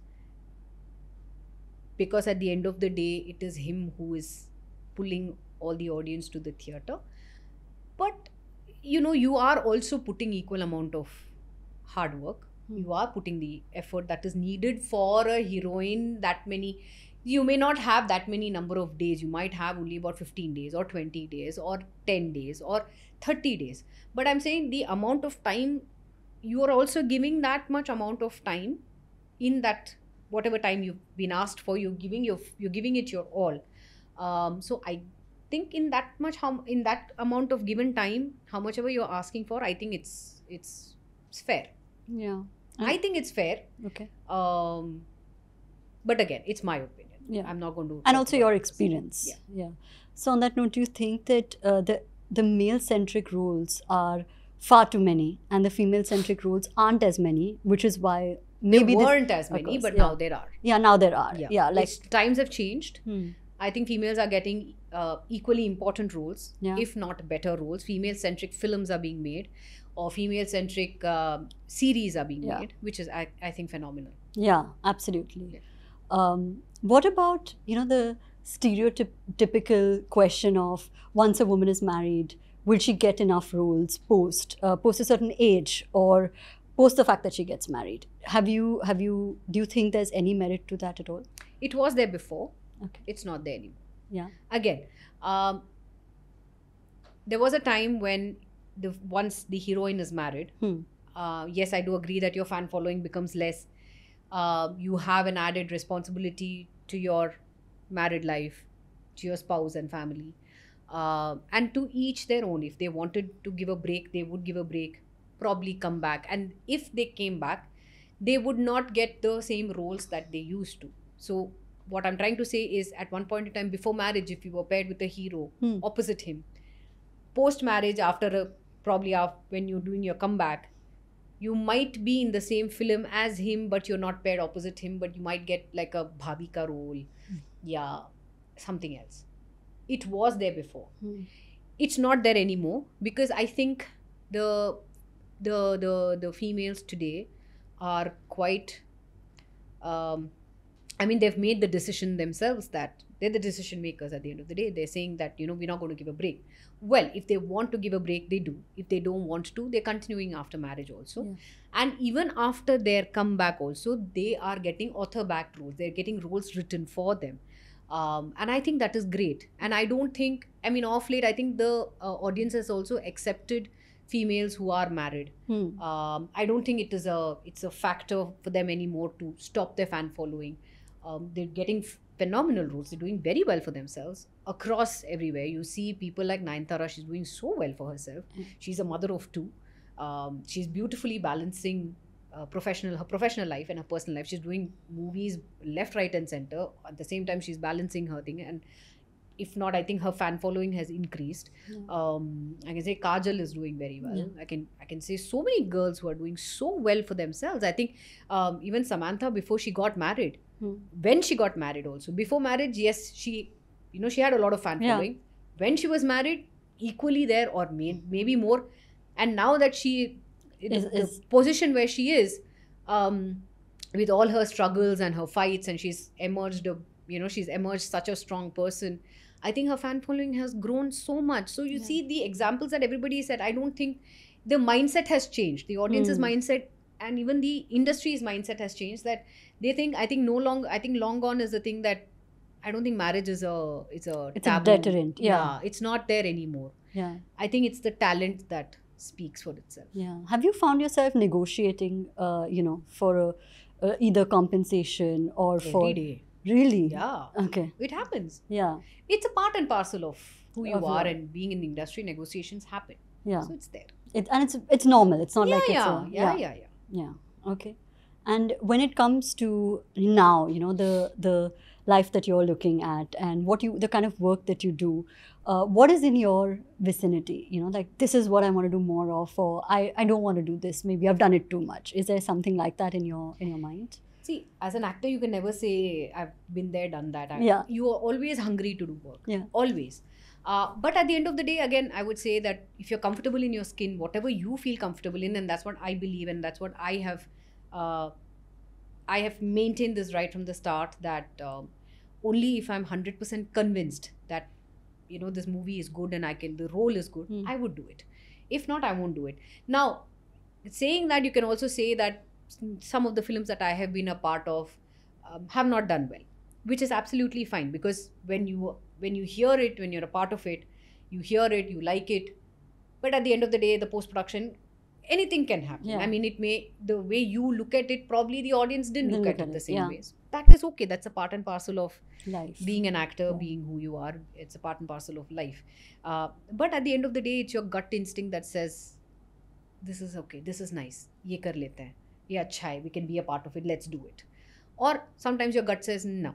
[SPEAKER 1] Because at the end of the day, it is him who is pulling all the audience to the theatre. But, you are also putting equal amount of hard work. You are putting the effort that is needed for a heroine. You may not have that many number of days. You might have only about 15 days or 20 days or 10 days or 30 days. But I'm saying the amount of time, you are also giving that much amount of time in that whatever time you've been asked for, you're giving it your all. So I think in that amount of given time, how much ever you're asking for, I think it's fair.
[SPEAKER 2] Yeah,
[SPEAKER 1] I think it's fair.
[SPEAKER 2] Okay.
[SPEAKER 1] But again, it's my opinion.
[SPEAKER 2] Yeah,
[SPEAKER 1] I'm not going to.
[SPEAKER 2] And also your experience. Yeah. So on that note, do you think that the male-centric roles are far too many, and the female-centric roles aren't as many, which is why maybe
[SPEAKER 1] there weren't as many, but now there are.
[SPEAKER 2] Yeah, now there are. Yeah, like
[SPEAKER 1] times have changed. I think females are getting equally important roles, if not better roles. Female-centric films are being made, or female-centric series are being made, which is, I think, phenomenal.
[SPEAKER 2] Yeah, absolutely. Yeah. What about, the stereotypical question of once a woman is married, will she get enough roles post a certain age, or post the fact that she gets married? Do you think there's any merit to that at all?
[SPEAKER 1] It was there before.
[SPEAKER 2] Okay.
[SPEAKER 1] It's not there anymore.
[SPEAKER 2] Yeah.
[SPEAKER 1] Again, there was a time when once the heroine is married, yes, I do agree that your fan following becomes less. You have an added responsibility to your married life, to your spouse and family. And to each their own. If they wanted to give a break, they would give a break, probably come back. And if they came back, they would not get the same roles that they used to. So what I'm trying to say is, at one point in time before marriage, if you were paired with a hero opposite him, post marriage, after a probably after, when you're doing your comeback, you might be in the same film as him, but you're not paired opposite him, but you might get like a bhabika role, yeah, something else. It was there before. It's not there anymore, because I think the females today are quite I mean, they've made the decision themselves that they're the decision makers at the end of the day. They're saying that, you know, we're not going to give a break. Well, if they want to give a break, they do. If they don't want to, they're continuing after marriage also.
[SPEAKER 2] Yeah.
[SPEAKER 1] And even after their comeback also, they are getting author-backed roles. They're getting roles written for them. And I think that is great. And I don't think, I mean, off late, I think the audience has also accepted females who are married. I don't think it's a factor for them anymore to stop their fan following. They're getting phenomenal roles. They're doing very well for themselves across everywhere. You see people like Nayanthara, she's doing so well for herself. She's a mother of two. She's beautifully balancing her professional life and her personal life. She's doing movies left, right, and center. At the same time, she's balancing her thing. And if not, I think her fan following has increased. I can say Kajal is doing very well. I can say so many girls who are doing so well for themselves. I think even Samantha, before she got married, when she got married also, before marriage, yes, she had a lot of fan following. When she was married, equally there, or maybe more. And now that she the position where she is, with all her struggles and her fights, and she's emerged such a strong person. I think her fan following has grown so much. So you see the examples that everybody said. I don't think the mindset has changed. The audience's mindset and even the industry's mindset has changed. That they think, I think long gone is the thing that I don't think marriage is it's a taboo.
[SPEAKER 2] A deterrent. Yeah,
[SPEAKER 1] it's not there anymore. Yeah, I think it's the talent that speaks for itself.
[SPEAKER 2] Yeah. Have you found yourself negotiating, for either compensation or for
[SPEAKER 1] every day?
[SPEAKER 2] Really?
[SPEAKER 1] Yeah.
[SPEAKER 2] Okay.
[SPEAKER 1] It happens.
[SPEAKER 2] Yeah.
[SPEAKER 1] It's a part and parcel of who you are, and being in the industry, negotiations happen.
[SPEAKER 2] Yeah.
[SPEAKER 1] So it's there.
[SPEAKER 2] It's normal. It's not like it's
[SPEAKER 1] Yeah.
[SPEAKER 2] Okay. And when it comes to now, the life that you're looking at and the kind of work that you do, what is in your vicinity? Like, this is what I want to do more of, or I don't want to do this. Maybe I've done it too much. Is there something like that in your mind?
[SPEAKER 1] See, as an actor, you can never say, I've been there, done that. You are always hungry to do work. Yeah. Always. But at the end of the day, again, I would say that if you're comfortable in your skin, whatever you feel comfortable in, and that's what I believe, and that's what I have maintained this right from the start, that only if I'm 100% convinced that, this movie is good and the role is good, I would do it. If not, I won't do it. Now, saying that, you can also say that some of the films that I have been a part of have not done well, which is absolutely fine, because when you hear it, when you're a part of it, you hear it, you like it, but at the end of the day, the post-production, anything can happen. I mean, the way you look at it, probably the audience didn't look at it the same way. That is okay. That's a part and parcel of life. Being an actor, being who you are, it's a part and parcel of life. But at the end of the day, it's your gut instinct that says, this is okay, this is nice, ye kar lete hain, ye acha hai, we can be a part of it, let's do it. Or sometimes your gut says, no,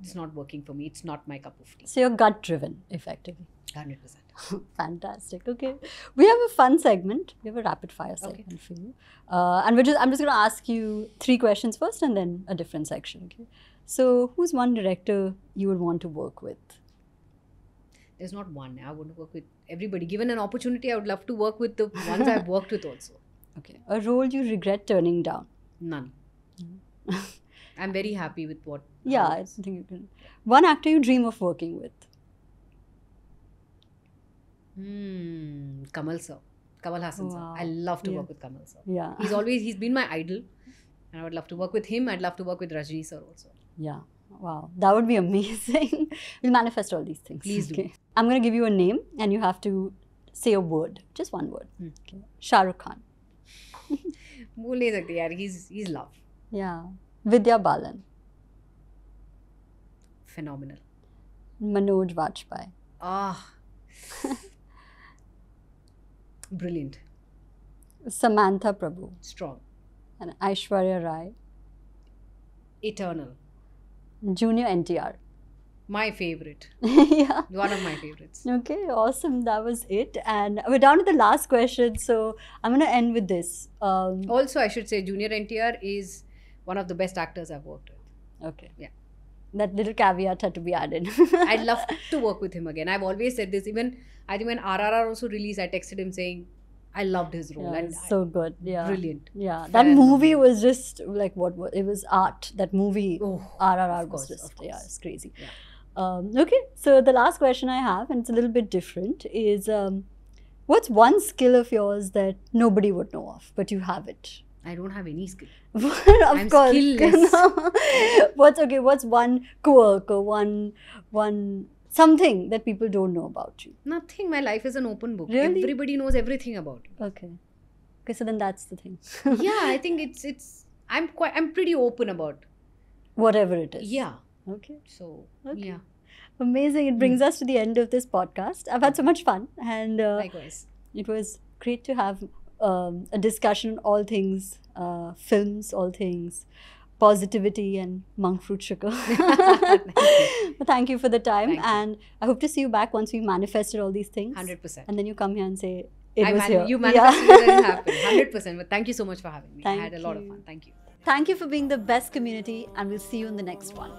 [SPEAKER 1] it's not working for me, it's not my cup of tea.
[SPEAKER 2] So you're gut driven, effectively.
[SPEAKER 1] 100%.
[SPEAKER 2] Fantastic. Okay, we have a fun segment. We have a rapid fire segment for you, and I'm just going to ask you 3 questions first, and then a different section. Okay. So, who's one director you would want to work with?
[SPEAKER 1] There's not one. I want to work with everybody. Given an opportunity, I would love to work with the ones I've worked with also.
[SPEAKER 2] Okay. A role you regret turning down?
[SPEAKER 1] None. I'm very happy with what.
[SPEAKER 2] Yeah, I think you can. One actor you dream of working with?
[SPEAKER 1] Kamal sir. Kamal Haasan sir. I love to work with Kamal sir.
[SPEAKER 2] Yeah.
[SPEAKER 1] He's been my idol, and I would love to work with him. I'd love to work with Rajni sir also.
[SPEAKER 2] Yeah. Wow. That would be amazing. We'll manifest all these things.
[SPEAKER 1] Please do.
[SPEAKER 2] I'm going to give you a name and you have to say a word. Just one word. Okay. Shah Rukh Khan.
[SPEAKER 1] बोल नहीं सकते यार. He's love.
[SPEAKER 2] Yeah. Vidya Balan.
[SPEAKER 1] Phenomenal.
[SPEAKER 2] Manoj Vajpayee.
[SPEAKER 1] Brilliant.
[SPEAKER 2] Samantha Prabhu
[SPEAKER 1] Strong.
[SPEAKER 2] and Aishwarya Rai.
[SPEAKER 1] Eternal.
[SPEAKER 2] Junior NTR.
[SPEAKER 1] My favorite.
[SPEAKER 2] Yeah.
[SPEAKER 1] One of my favorites.
[SPEAKER 2] Okay, awesome. That was it. And we're down to the last question. So I'm going to end with this.
[SPEAKER 1] Also, I should say Junior NTR is one of the best actors I've worked with.
[SPEAKER 2] Okay.
[SPEAKER 1] Yeah.
[SPEAKER 2] That little caveat had to be added.
[SPEAKER 1] I'd love to work with him again. I've always said this. Even I think when RRR also released, I texted him saying I loved his role.
[SPEAKER 2] Yeah,
[SPEAKER 1] and
[SPEAKER 2] it's so good. Yeah.
[SPEAKER 1] Brilliant.
[SPEAKER 2] Yeah.
[SPEAKER 1] Fair
[SPEAKER 2] That
[SPEAKER 1] and
[SPEAKER 2] movie
[SPEAKER 1] lovely.
[SPEAKER 2] was just like what it was art. That movie
[SPEAKER 1] Oh,
[SPEAKER 2] RRR
[SPEAKER 1] of course,
[SPEAKER 2] was just
[SPEAKER 1] of course.
[SPEAKER 2] yeah, it's crazy.
[SPEAKER 1] Yeah.
[SPEAKER 2] Okay, so the last question I have, and it's a little bit different, is what's one skill of yours that nobody would know of, but you have it?
[SPEAKER 1] I don't have any skill.
[SPEAKER 2] Of
[SPEAKER 1] I'm
[SPEAKER 2] course.
[SPEAKER 1] skillless.
[SPEAKER 2] What's one quirk or one something that people don't know about you?
[SPEAKER 1] Nothing. My life is an open book.
[SPEAKER 2] Really?
[SPEAKER 1] Everybody knows everything about me.
[SPEAKER 2] Okay. Okay, so then that's the thing.
[SPEAKER 1] Yeah, I think it's I'm pretty open about.
[SPEAKER 2] Whatever it is.
[SPEAKER 1] Yeah.
[SPEAKER 2] Okay.
[SPEAKER 1] So
[SPEAKER 2] Okay.
[SPEAKER 1] yeah.
[SPEAKER 2] Amazing. It brings us to the end of this podcast. I've had so much fun, and
[SPEAKER 1] Likewise.
[SPEAKER 2] it was great to have a discussion on all things films, all things positivity and monk fruit sugar. But thank you for the time,
[SPEAKER 1] Thank you.
[SPEAKER 2] and I hope to see you back once we manifested all these things.
[SPEAKER 1] 100%.
[SPEAKER 2] And then you come here and say it was here.
[SPEAKER 1] You manifested it and it happened. 100%. But thank you so much for having me. I
[SPEAKER 2] Thank
[SPEAKER 1] had a lot of
[SPEAKER 2] you.
[SPEAKER 1] fun. Thank you.
[SPEAKER 2] Thank you for being the best community, and we'll see you in the next one.